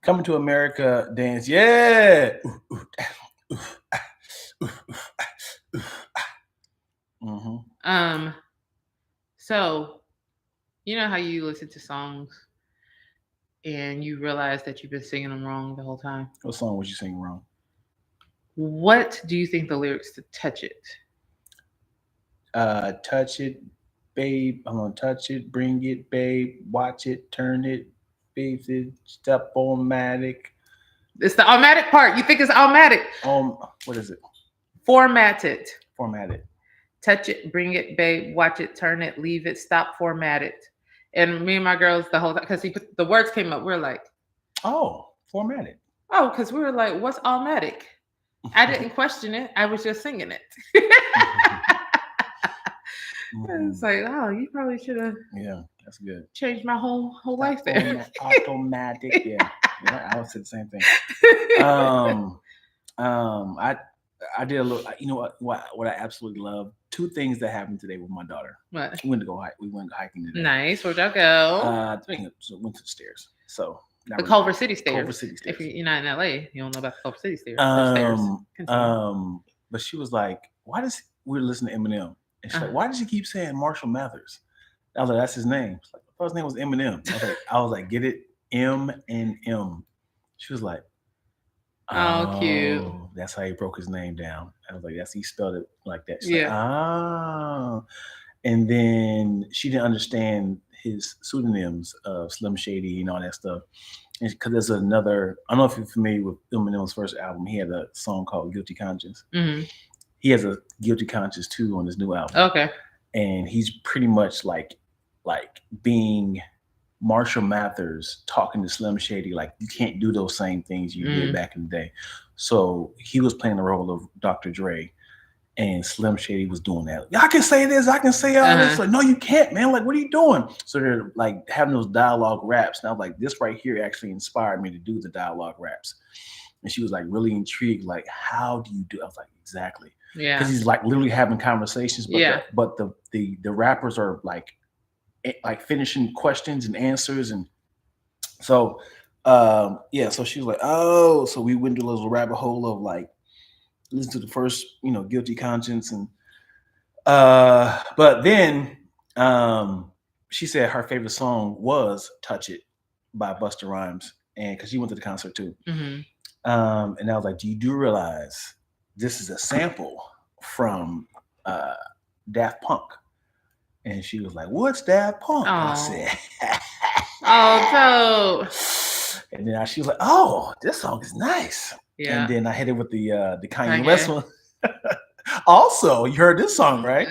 Coming to America dance, yeah. So, you know how you listen to songs and you realize that you've been singing them wrong the whole time? What song was you singing wrong? What do you think the lyrics to Touch It? Touch it, babe. I'm gonna touch it, bring it, babe. Watch it, turn it, face it, step automatic. It's the automatic part. You think it's automatic? What is it? Format it. Format it. Touch it, bring it, babe. Watch it, turn it, leave it, stop, format it. And me and my girls the whole time, because the words came up, we're like, oh, format it. Oh, because we were like, what's automatic? I didn't question it. I was just singing it. It's like, oh, you probably should have. Yeah, that's good. Changed my whole life there. Automatic, yeah. I would say the same thing. I did a little. You know what I absolutely love? Two things that happened today with my daughter. What? We went to go hike. We went hiking today. Nice. Where'd y'all go? So went to the stairs. So the Culver City stairs. Culver City stairs. If you're not in LA, you don't know about the Culver City stairs. But she was like, "Why does we were listening to Eminem?" And she's like, "Why does he keep saying Marshall Mathers?" I was like, "That's his name." She's like, "I thought his name was Eminem." I was like, "Get it? M and M." She was like, "Oh, cute." That's how he broke his name down. I was like, "That's he spelled it like that." She's like, "Oh." And then she didn't understand his pseudonyms of Slim Shady and all that stuff. Because there's another, I don't know if you're familiar with Eminem's first album. He had a song called Guilty Conscience. Mm-hmm. He has a Guilty Conscience too on his new album. Okay. And he's pretty much like being Marshall Mathers talking to Slim Shady, like you can't do those same things you did back in the day. So he was playing the role of Dr. Dre. And Slim Shady was doing that. I can say this, I can say all this. Like, no, you can't, man. Like, what are you doing? So they're like having those dialogue raps. And I was like, this right here actually inspired me to do the dialogue raps. And she was like really intrigued. Like, how do you do? I was like, exactly. Yeah. Because he's like literally having conversations. But the rappers are like finishing questions and answers. And so, so she was like, oh, so we went to a little rabbit hole of like, listen to the first, Guilty Conscience, and but then she said her favorite song was "Touch It" by Busta Rhymes, and because she went to the concert too. Mm-hmm. And I was like, do you realize this is a sample from Daft Punk? And she was like, what's Daft Punk? Oh. I said, oh, no. And then she was like, oh, this song is nice. Yeah. And then I hit it with the Kanye West one. Also, you heard this song, right?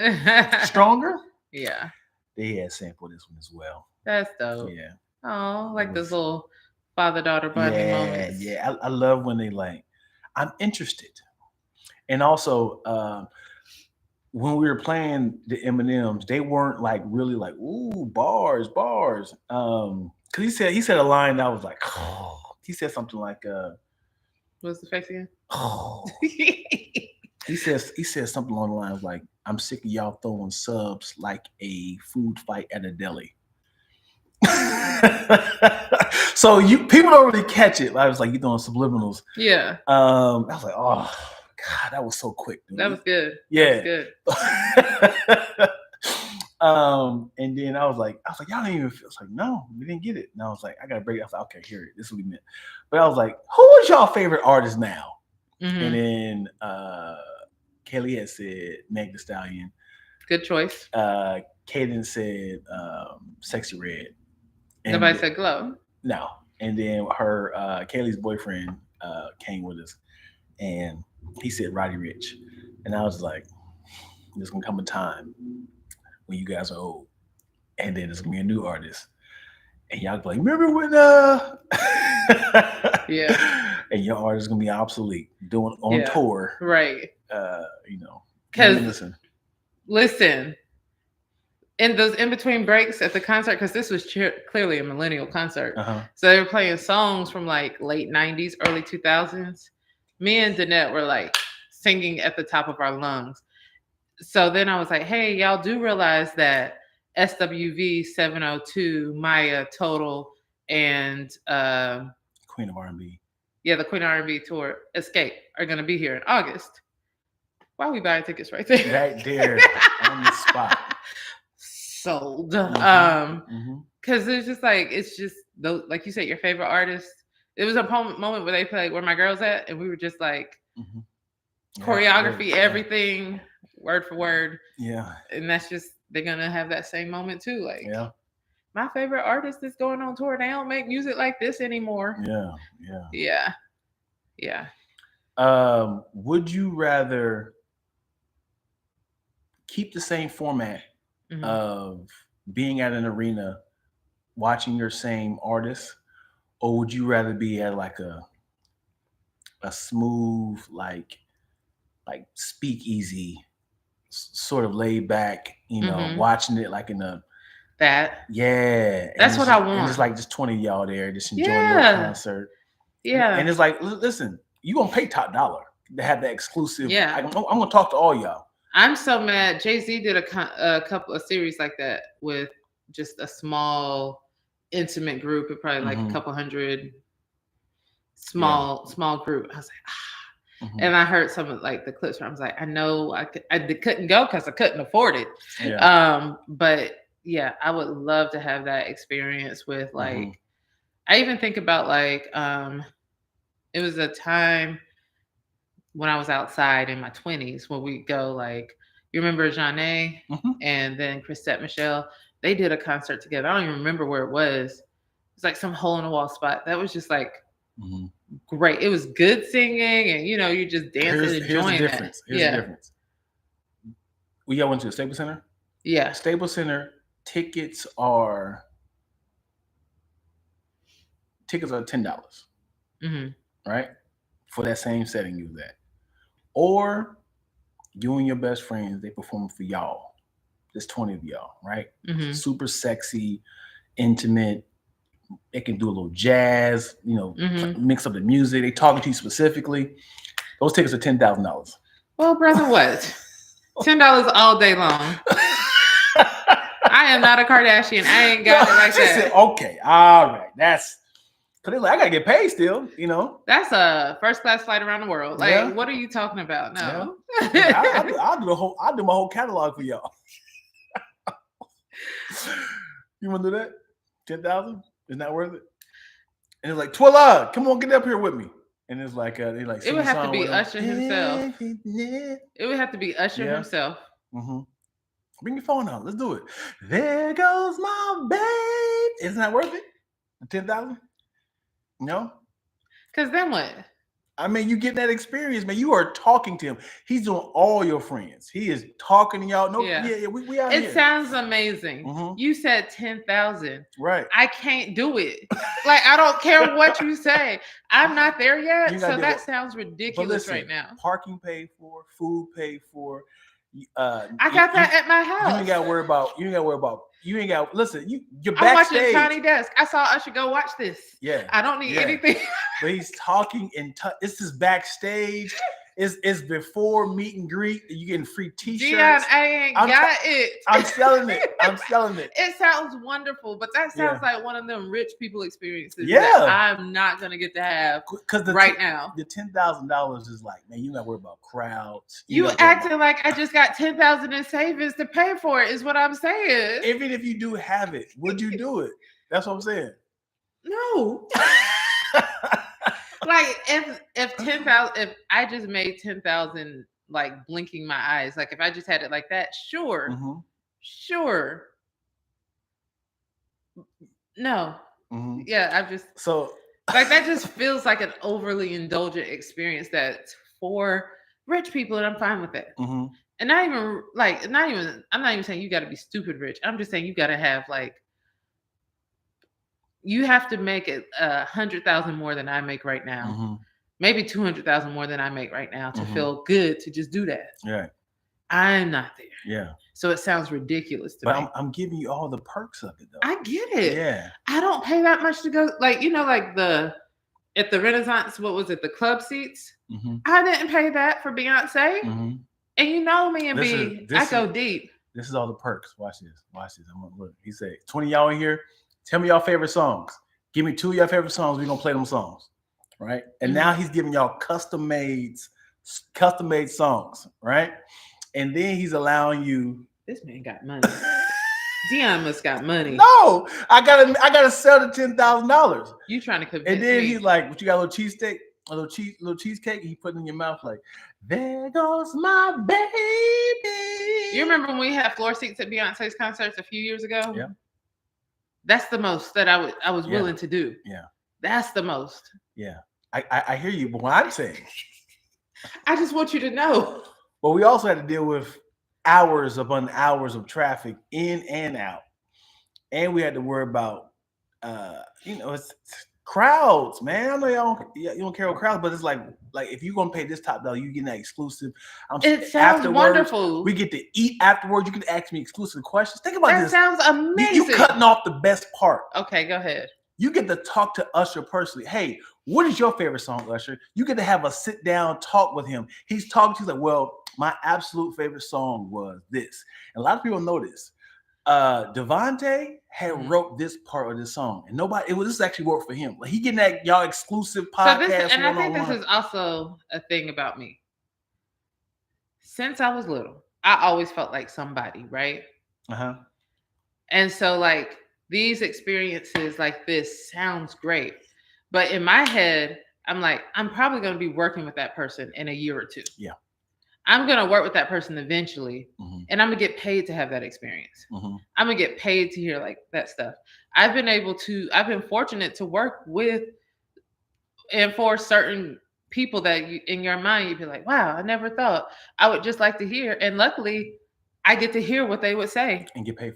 Stronger? Yeah. They had sampled this one as well. That's dope. Yeah. Oh, like those little father-daughter bonding moments. Yeah. I love when they like, I'm interested. And also, when we were playing the Eminems, they weren't like really like, ooh, bars. Cause he said a line that was like, oh. He said something like what's the face again? Oh. He says something along the lines like, I'm sick of y'all throwing subs like a food fight at a deli. So people don't really catch it. I was like, you throwing subliminals. Yeah. I was like, oh God, that was so quick. Dude. That was good. Yeah. That was good. And then I was like, y'all didn't even feel. It's like, no, we didn't get it. And I was like, I gotta break it. I was like, okay, here it. This is what we meant. But I was like, who is y'all favorite artist now? Mm-hmm. And then Kelly had said Meg Thee Stallion. Good choice. Kaden said Sexy Red. And nobody said Glow. No. And then her Kaylee's boyfriend came with us, and he said Roddy Ricch. And I was like, there's gonna come a time when you guys are old, and then there's gonna be a new artist, and y'all be like, remember when Yeah. And your artist is gonna be obsolete doing on tour, right? Because listen, in those in between breaks at the concert, because this was clearly a millennial concert, so they were playing songs from like late 90s, early 2000s. Me and Danette were like singing at the top of our lungs. So then I was like, hey, y'all do realize that SWV 702, Maya, Total, and Queen of R&B. Yeah, the Queen of R&B tour, Escape, are going to be here in August. Why are we buying tickets right there? Right there on the spot. Sold. Because it's just those, like you said, your favorite artist. It was a moment where they played Where My Girl's At, and we were just like, choreography, everything, word for word. Yeah. And that's just, they're going to have that same moment too. Like, my favorite artist is going on tour. They don't make music like this anymore. Yeah. Would you rather keep the same format of being at an arena watching your same artist, or would you rather be at like a smooth like speakeasy, sort of laid back, watching it like in a that's what I want. And it's like just 20 of y'all there just enjoying your concert. And it's like, listen, you gonna pay top dollar to have that exclusive. I'm gonna talk to all y'all. I'm so mad. Jay-Z did a couple of series like that with just a small, intimate group. It probably like a couple hundred. Small group. I was like, and I heard some of like the clips where I was like, I know I couldn't go because I couldn't afford it. But yeah, I would love to have that experience with like, I even think about like, it was a time when I was outside in my 20s when we go like, you remember Jeanne and then Chrisette Michele? They did a concert together. I don't even remember where it was. It's like some hole in the wall spot. That was just like great. It was good singing, and you just dancing and enjoying the difference. that. Here's the difference. We all went to the Staples Center. Yeah, Staples Center tickets are $10, right, for that same setting you was at. Or you and your best friends, they perform for y'all. There's 20 of y'all, right? Super sexy, intimate. They can do a little jazz, mix up the music. They talking to you specifically. Those tickets are $10,000. Well, brother, what? $10 all day long. I am not a Kardashian. I ain't got it like that. Said, okay, all right. That's because they're like, I gotta get paid still, That's a first class flight around the world. Like, what are you talking about? No. I'll do my whole catalog for y'all. You want to do that? 10,000? Isn't that worth it? And it's like, Twilla, come on, get up here with me. And it's like, they like. It would have to be Usher himself. It would have to be Usher himself. Bring your phone out. Let's do it. There goes my babe. Isn't that worth it? 10,000? No. Because then what? I mean, you get that experience, man. You are talking to him. He's doing all your friends. He is talking to y'all. No, we out here. It sounds amazing. You said 10,000. Right. I can't do it. Like, I don't care what you say. I'm not there yet. So that sounds ridiculous right now. Parking paid for, food paid for. I got that at my house. You ain't got to worry about. You ain't got. Listen, you're I'm backstage. watching Tiny Desk. I saw Usher go watch this. Yeah. I don't need anything. But he's talking this is backstage. It's before meet and greet. You getting free T-shirts. Dion, I ain't got it. I'm selling it. It sounds wonderful, but that sounds like one of them rich people experiences. Yeah, that I'm not gonna get to have right now. The $10,000 is like, man, you gotta worry about crowds. You acting like I just got $10,000 in savings to pay for it is what I'm saying. Even if you do have it, would you do it? That's what I'm saying. No. Like if 10,000, if I just made 10,000, like blinking my eyes, like if I just had it like that, sure. No. Yeah, I've just like that just feels like an overly indulgent experience that's for rich people, and I'm fine with it. And not even I'm not even saying you got to be stupid rich. I'm just saying you got to have like, you have to make it 100,000 more than I make right now. Mm-hmm. Maybe 200,000 more than I make right now to feel good to just do that. Yeah. I'm not there. Yeah. So it sounds ridiculous to me. But I'm giving you all the perks of it, though. I get it. Yeah. I don't pay that much to go. Like, like at the Renaissance, what was it? The club seats. Mm-hmm. I didn't pay that for Beyonce. Mm-hmm. And you know me and I go deep. This is all the perks. Watch this. I'm gonna look. He said, 20 y'all in here. Tell me y'all favorite songs. Give me 2 of your favorite songs. We're gonna play them songs. Right. And now he's giving y'all custom made songs. Right. And then he's allowing you. This man got money. Dion must got money. No, I gotta sell the $10,000. You trying to convince And then me. he's like, "What you got? A little cheesesteak, a little cheesecake." He put it in your mouth like, "There goes my baby." You remember when we had floor seats at Beyonce's concerts a few years ago? Yeah. That's the most that I was willing to do. Yeah. That's the most. Yeah. I hear you, but what I'm saying, I just want you to know. Well, we also had to deal with hours upon hours of traffic in and out, and we had to worry about it's crowds, man. I know you don't care about crowds, but it's like if you're gonna pay this top dollar, you getting that exclusive. It sounds wonderful. We get to eat afterwards. You can ask me exclusive questions. Think about this. That sounds amazing. You cutting off the best part. Okay, go ahead. You get to talk to Usher personally. Hey, what is your favorite song, Usher? You get to have a sit down talk with him. He's talking to you like, well, my absolute favorite song was this. And a lot of people know this. Devontae had wrote this part of this song, and this actually worked for him. Like, he getting that y'all exclusive podcast. And I think this is also a thing about me. Since I was little, I always felt like somebody, right? And so like these experiences like this sounds great, but in my head, I'm like, I'm probably going to be working with that person in a year or two. Yeah. I'm going to work with that person eventually, and I'm going to get paid to have that experience. I'm going to get paid to hear like that stuff. I've been fortunate to work with and for certain people that in your mind, you'd be like, wow, I never thought I would just like to hear. And luckily I get to hear what they would say and get paid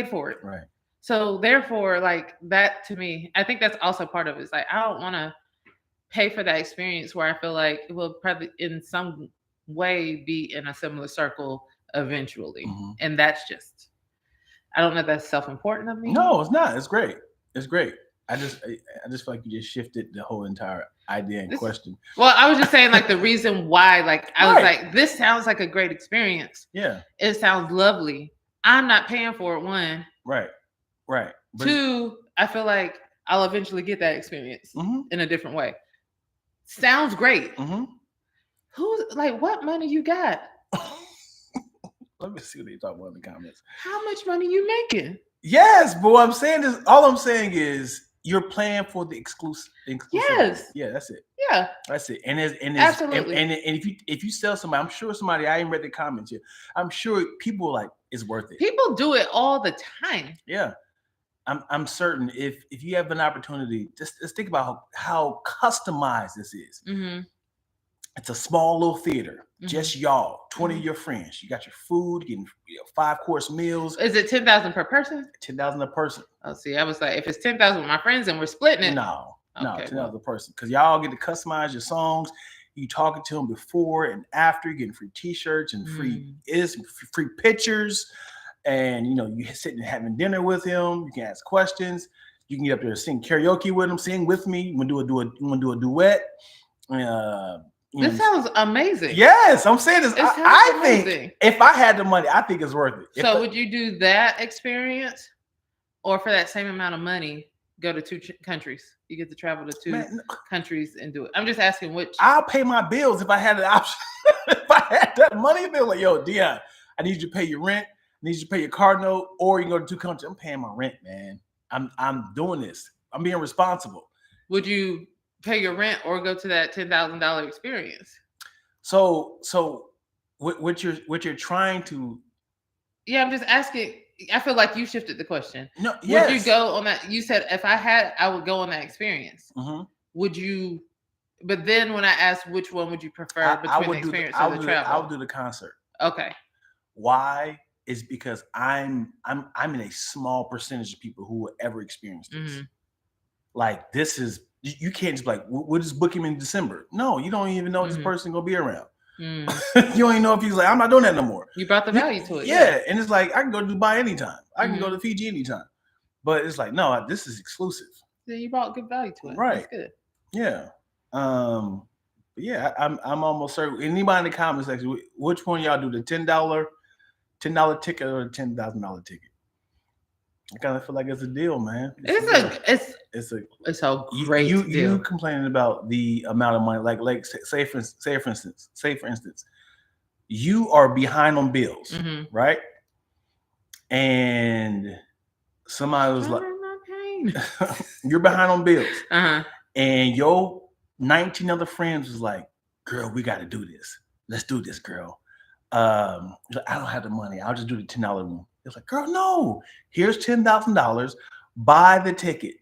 for it. Right. So therefore, like that to me, I think that's also part of it. It's like, I don't want to pay for that experience where I feel like it will probably in some way be in a similar circle eventually. And that's just, I don't know if that's self-important of me. No, it's not. It's great. I just feel like you just shifted the whole entire idea and question. Well, I was just saying like the reason why, like I was like, this sounds like a great experience. Yeah. It sounds lovely. I'm not paying for it, one. Right. But 2, I feel like I'll eventually get that experience in a different way. Sounds great. Who's like, what money you got? Let me see what they talk about in the comments. How much money you making? Yes, but what I'm saying is, all I'm saying is you're playing for the exclusive. Yes. Yeah, that's it. Yeah. That's it. And absolutely. And if you sell somebody, I'm sure somebody, I ain't read the comments yet. I'm sure people like it's worth it. People do it all the time. Yeah. I'm certain if you have an opportunity, just think about how customized this is. It's a small little theater, just y'all, 20 of your friends. You got your food, getting 5-course meals. Is it 10,000 per person? 10,000 a person. Oh, see, I was like, if it's 10,000 with my friends and we're splitting it. No, 10,000 a person, because y'all get to customize your songs. You talking to them before and after, you're getting free T-shirts and free pictures. And you sitting and having dinner with him. You can ask questions. You can get up there and sing karaoke with him. Sing with me. You want to do a duet. This sounds amazing. Yes, I'm saying this. I think if I had the money, I think it's worth it. So would you do that experience, or for that same amount of money, go to 2 countries? You get to travel to 2 countries and do it. I'm just asking which. I'll pay my bills if I had the option. If I had that money, they're like, yo, Dion, I need you to pay your rent. I need you to pay your car note, or you can go to 2 countries. I'm paying my rent, man. I'm doing this. I'm being responsible. Would you pay your rent or go to that $10,000 experience? So what you're trying to? Yeah, I'm just asking. I feel like you shifted the question. No, yes. Would you go on that? You said if I had, I would go on that experience. Would you? But then when I asked which one would you prefer between the experience and the travel? I would do the concert. Okay. Why? Is because I'm in a small percentage of people who will ever experience this. Mm-hmm. Like this is you can't just be like we'll just book him in December. No, you don't even know if this person gonna be around. You don't even know if he's like I'm not doing that no more. You brought the value to it. Yeah, and it's like I can go to Dubai anytime. I can go to Fiji anytime. But it's like no, this is exclusive. Yeah, you brought good value to it. Right. That's good. Yeah. But yeah, I'm almost certain. Anybody in the comment section, which one y'all do, the $10 ticket or the $10,000 ticket? I kind of feel like it's a deal, man. It's a great deal. You complaining about the amount of money, like say for instance, you are behind on bills, right? And somebody was like, you're behind on bills, and your 19 other friends was like, girl, we got to do this. Let's do this, girl. I don't have the money. I'll just do the $10 one. It's like, girl, no. Here's $10,000. Buy the ticket.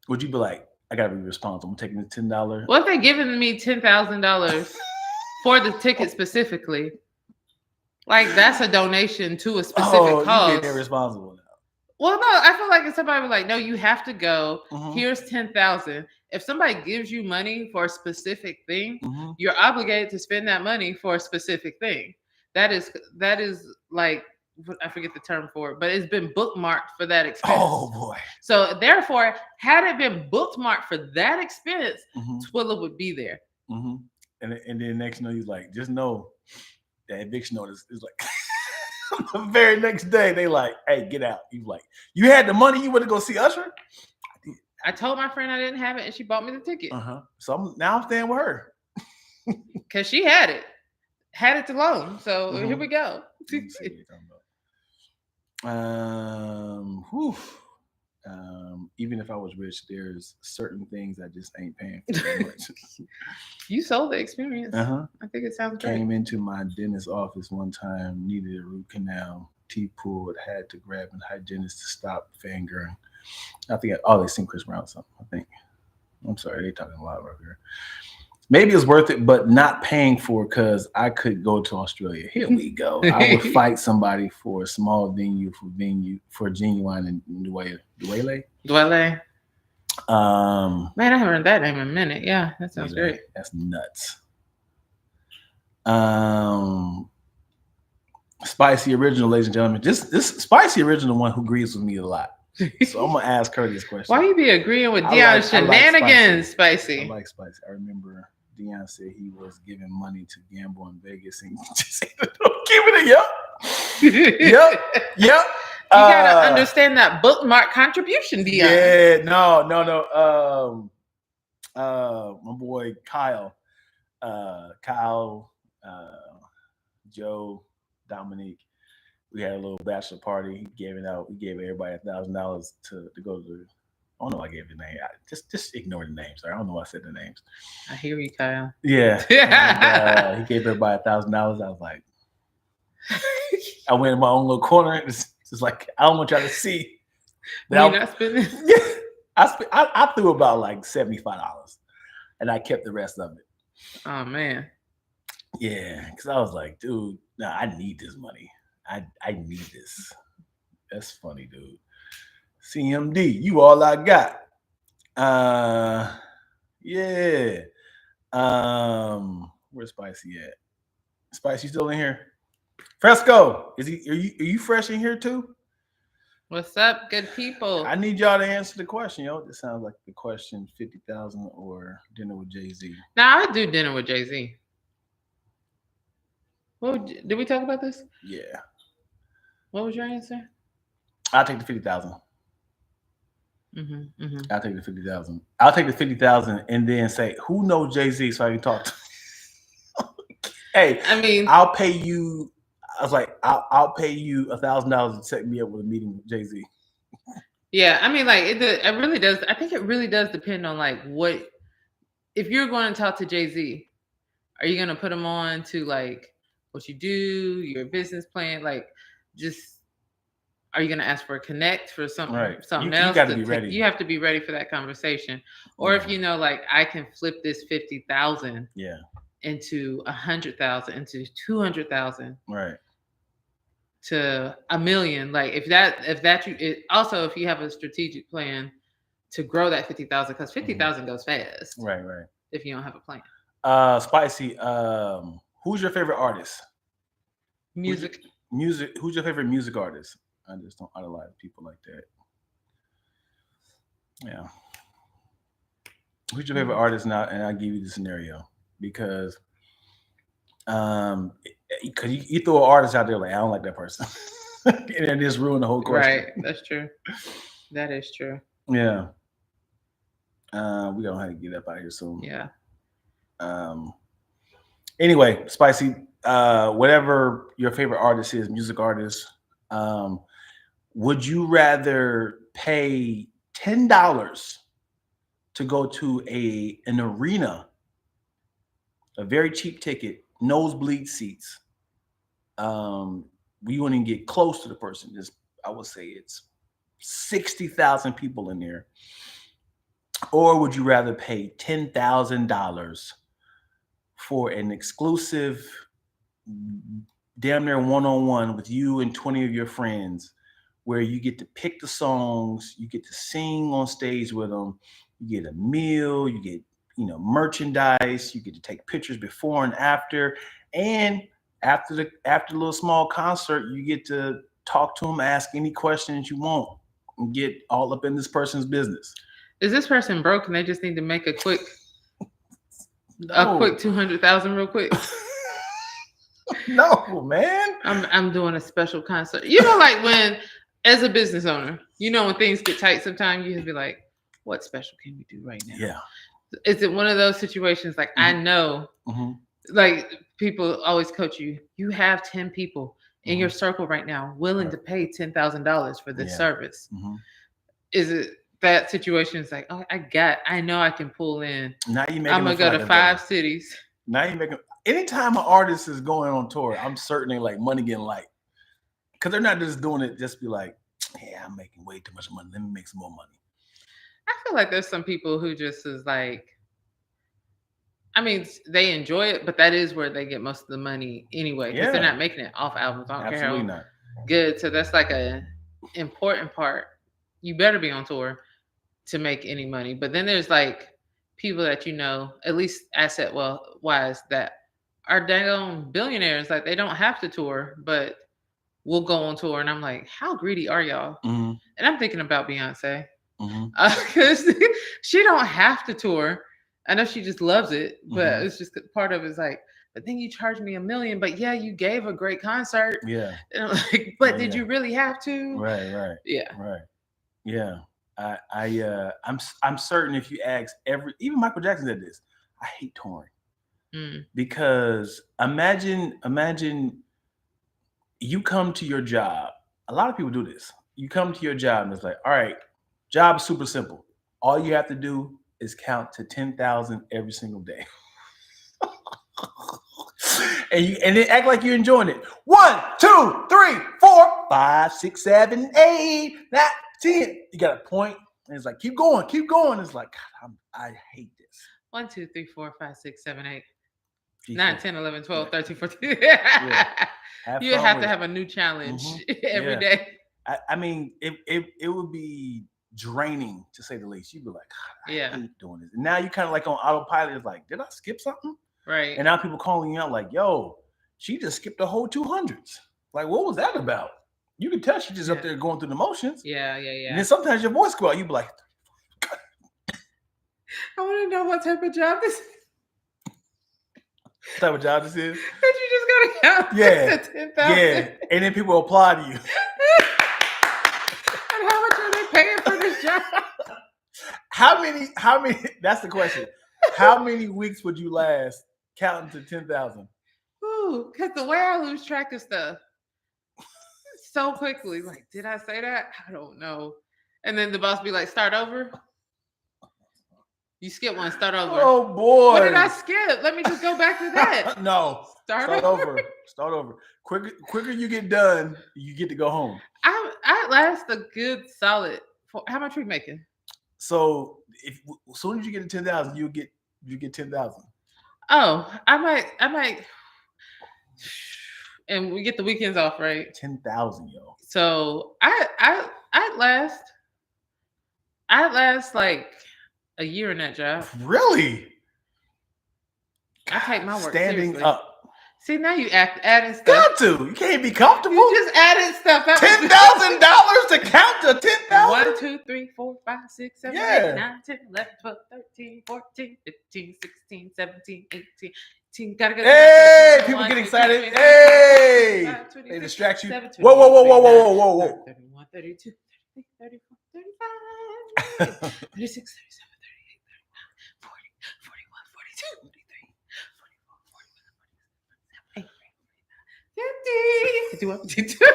Would you be like, I gotta be responsible. I'm taking the $10. What if they're giving me $10,000 for the ticket specifically? Like that's a donation to a specific cause. You get irresponsible now. Well, no, I feel like if somebody was like, no, you have to go. Here's $10,000. If somebody gives you money for a specific thing, you're obligated to spend that money for a specific thing. That is like, I forget the term for it, but it's been bookmarked for that expense. Oh boy! So therefore, had it been bookmarked for that expense, Twilla would be there. And then next, he's like, just know that eviction notice is like the very next day. They like, hey, get out. You like, you had the money. You went to go see Usher. I told my friend I didn't have it, and she bought me the ticket. So now I'm staying with her because she had it to loan. So here we go. Even if I was rich, there's certain things I just ain't paying for that much. You sold the experience. I think it sounds great. Came into my dentist's office one time, needed a root canal, teeth pulled, had to grab an hygienist to stop fangirling. I think they seen Chris Brown something. I think. I'm sorry, they talking a lot right here. Maybe it's worth it, but not paying for it because I could go to Australia. Here we go. I would fight somebody for a small venue for Genuine and Dwele. Man, I haven't heard that name in a minute. Yeah, that sounds great. That's nuts. Spicy Original, ladies and gentlemen. This Spicy Original one who agrees with me a lot. So I'm gonna ask her this question. Why you be agreeing with Deion's shenanigans, Spicy? I like Spicy. I remember Deion said he was giving money to gamble in Vegas and just keep it. Yep. You gotta understand that bookmark contribution, Deion. Yeah, no. My boy Kyle, Joe, Dominique. We had a little bachelor party. He gave everybody $1,000 to go to. I don't know. I gave the name. Just ignore the names. I don't know why I said the names. I hear you, Kyle. Yeah. And, he gave everybody $1,000. I was like, I went in my own little corner. It's like I don't want y'all to see. You're not spending. I threw about like $75, and I kept the rest of it. Oh man. Yeah, because I was like, dude, no, I need this money. I need this. That's funny, dude. CMD, you all I got. Yeah. Where's Spicy at? Spicy still in here? Fresco, are you fresh in here too? What's up, good people? I need y'all to answer the question, yo. This sounds like the question: 50,000 or dinner with Jay-Z. Now I do dinner with Jay-Z. Did we talk about this? Yeah. What was your answer? I'll take the 50,000. I'll take the 50,000. I'll take the 50,000 and then say, who knows Jay-Z so I can talk to him? Hey, I mean, I'll pay you. I was like, I'll pay you $1,000 to set me up with a meeting with Jay-Z. Yeah, I mean, like it really does. I think it really does depend on like what. If you're going to talk to Jay-Z, are you going to put him on to like what you do, your business plan, like just. Are you going to ask for a connect for something else? You got to be ready. You have to be ready for that conversation. Or if you know, like, I can flip this 50,000. Yeah. into 100,000, into 200,000, right. to $1 million. Like also if you have a strategic plan to grow that 50,000, because 50,000 goes fast. Right. If you don't have a plan. Spicy. Who's your favorite artist? Music. Who's your favorite music artist? I just don't idolize people like that. Yeah. Who's your favorite artist now? And I'll give you the scenario because you throw an artist out there like I don't like that person, and then just ruin the whole question. Right, that's true. That is true. Yeah. We gonna have to get up out of here soon. Yeah. Anyway, Spicy. Whatever your favorite artist is, music artist, would you rather pay $10 to go to an arena, a very cheap ticket, nosebleed seats? We wouldn't even get close to the person. I would say it's 60,000 people in there. Or would you rather pay $10,000 for an exclusive, damn near one-on-one with you and 20 of your friends, where you get to pick the songs, you get to sing on stage with them, you get a meal, you get merchandise, you get to take pictures before and after the little small concert, you get to talk to them, ask any questions you want, and get all up in this person's business. Is this person broke and they just need to make a quick 200,000 real quick? No, man. I'm doing a special concert. Like when, as a business owner, when things get tight, sometimes you just be like, what special can we do right now? Yeah. Is it one of those situations like I know, like people always coach you, you have 10 people in your circle right now willing to pay $10,000 for this service. Is it that situation? Is like, oh, I know I can pull in. Now you make. I'm gonna go to 5 cities. Now you make. Anytime an artist is going on tour, I'm certain they like money getting light, because they're not just doing it just be like, yeah, I'm making way too much money. Let me make some more money. I feel like there's some people who just is like, I mean, they enjoy it, but that is where they get most of the money anyway, because they're not making it off albums. I don't care how good. So that's like a important part. You better be on tour to make any money. But then there's like people that at least asset wise, that are dang billionaires. Like they don't have to tour, but will go on tour. And I'm like, how greedy are y'all? And I'm thinking about Beyonce, because she don't have to tour. I know she just loves it, but it's just part of it's like, but then you charge me $1 million, but yeah, you gave a great concert. Yeah. And I'm like, but did you really have to? Right. Yeah. Right. Yeah. I'm certain if you ask even Michael Jackson did this. I hate touring. Because imagine you come to your job. A lot of people do this. You come to your job and it's like, all right, job is super simple. All you have to do is count to 10,000 every single day. and then act like you're enjoying it. 1, 2, 3, 4, 5, 6, 7, 8, 9, 10. You got a point, and it's like, keep going. It's like, God, I hate this. 1, 2, 3, 4, 5, 6, 7, 8, 9, 10, 11, 12, 13, 14. You have to have a new challenge every day. I mean, it would be draining, to say the least. You'd be like, God, I hate doing this. And now you kind of like on autopilot. It's like, did I skip something? Right. And now people calling you out like, yo, she just skipped the whole 200s. Like, what was that about? You can tell she's just up there going through the motions. Yeah. And then sometimes your voice go out. You be like, I want to know what type of job this is. What type of job this is? That you just gotta count to 10,000. Yeah. And then people apply to you. And how much are they paying for this job? How many? That's the question. How many weeks would you last counting to 10,000? Ooh, because the way I lose track of stuff so quickly. Like, did I say that? I don't know. And then the boss be like, start over. You skip one, start over. Oh boy. What did I skip? Let me just go back to that. No. Start over. Start over. Quicker you get done, you get to go home. I last a good solid. How much are we making? So as soon as you get to 10,000, you get 10,000. Oh, I might. And we get the weekends off, right? 10,000, yo. So I'd last like a year in that job. Really? I take my work standing seriously. up. See, now you adding stuff. Got to. You can't be comfortable. You just added stuff. $10,000 to count to 10,000. 1, 2, 3, 4, 5, 6, 7, 8, 9, 10, 11, 12, 13, 14, 15, 16, 17, 18. Gotta go. Hey, people get excited. Hey, they distract you. Whoa, whoa, whoa, whoa, whoa, whoa, whoa. 31, 32, 33, 34, 35, 36, 37, 38, 39, 40, 41, 42, 43, 44, 45, 46, 47, 48, 51, 52.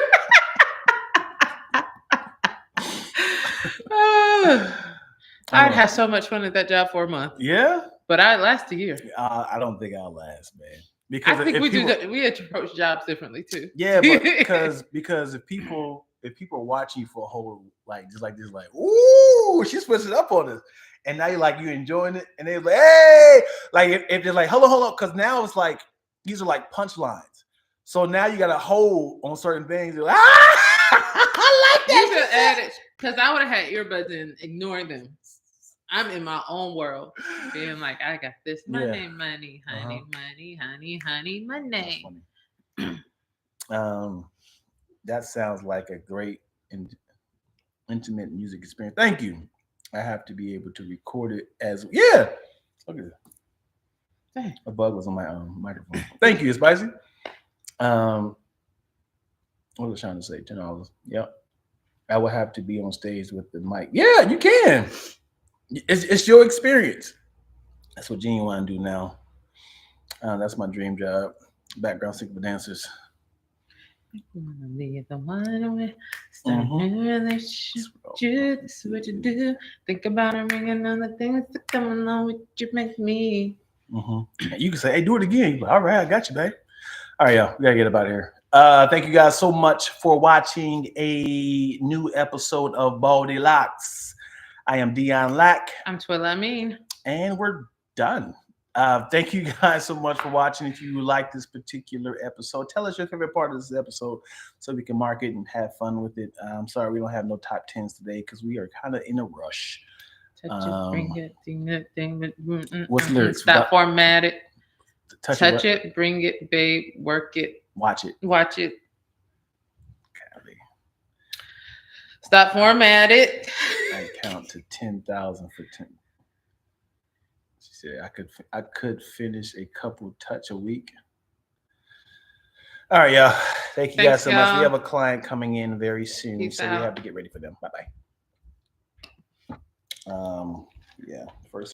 I'd have so much fun at that job for a month. Yeah, but I'd last a year. I don't think I'll last, man. Because I think we approach jobs differently too. Yeah, but because if people are watching you for a whole just like this, like, ooh, she's switching up on us, and now you're enjoying it, and they're like, hey, like if they're like, hold on, because now it's like these are like punchlines. So now you got to hold on certain things. You're like, I like that. You should add it because I would have had earbuds in, ignoring them. I'm in my own world, being like, I got this money, honey, money. That sounds like a great and intimate music experience. Thank you. I have to be able to record it as Look at that. A bug was on my microphone. Thank you, Spicy. What was I trying to say? $10. Yep. I will have to be on stage with the mic. Yeah, you can. It's your experience. That's what Gene want to do now. That's my dream job. Background singer for dancers. Be the one this is what you do. Think about it, ringing on the things that come along with you, make me. You can say, hey, do it again. Like, all right, I got you, babe. All right, y'all. We gotta get up out of here. Thank you guys so much for watching a new episode of Baldie Locs. I am Dion Lack. I'm Twilla Amin. And we're done. Thank you guys so much for watching. If you like this particular episode, tell us your favorite part of this episode so we can mark it and have fun with it. I'm sorry we don't have no top 10s today because we are kind of in a rush. Touch it, bring it, ding. What's lyrics? Stop, format it. Touch it, it, bring it, babe, work it. Watch it. Stop, format it. I count to 10,000 for 10. She said I could finish a couple touch a week. All right, y'all. Thank you guys so much. We have a client coming in very soon, Peace so out. we have to get ready for them. Bye-bye. First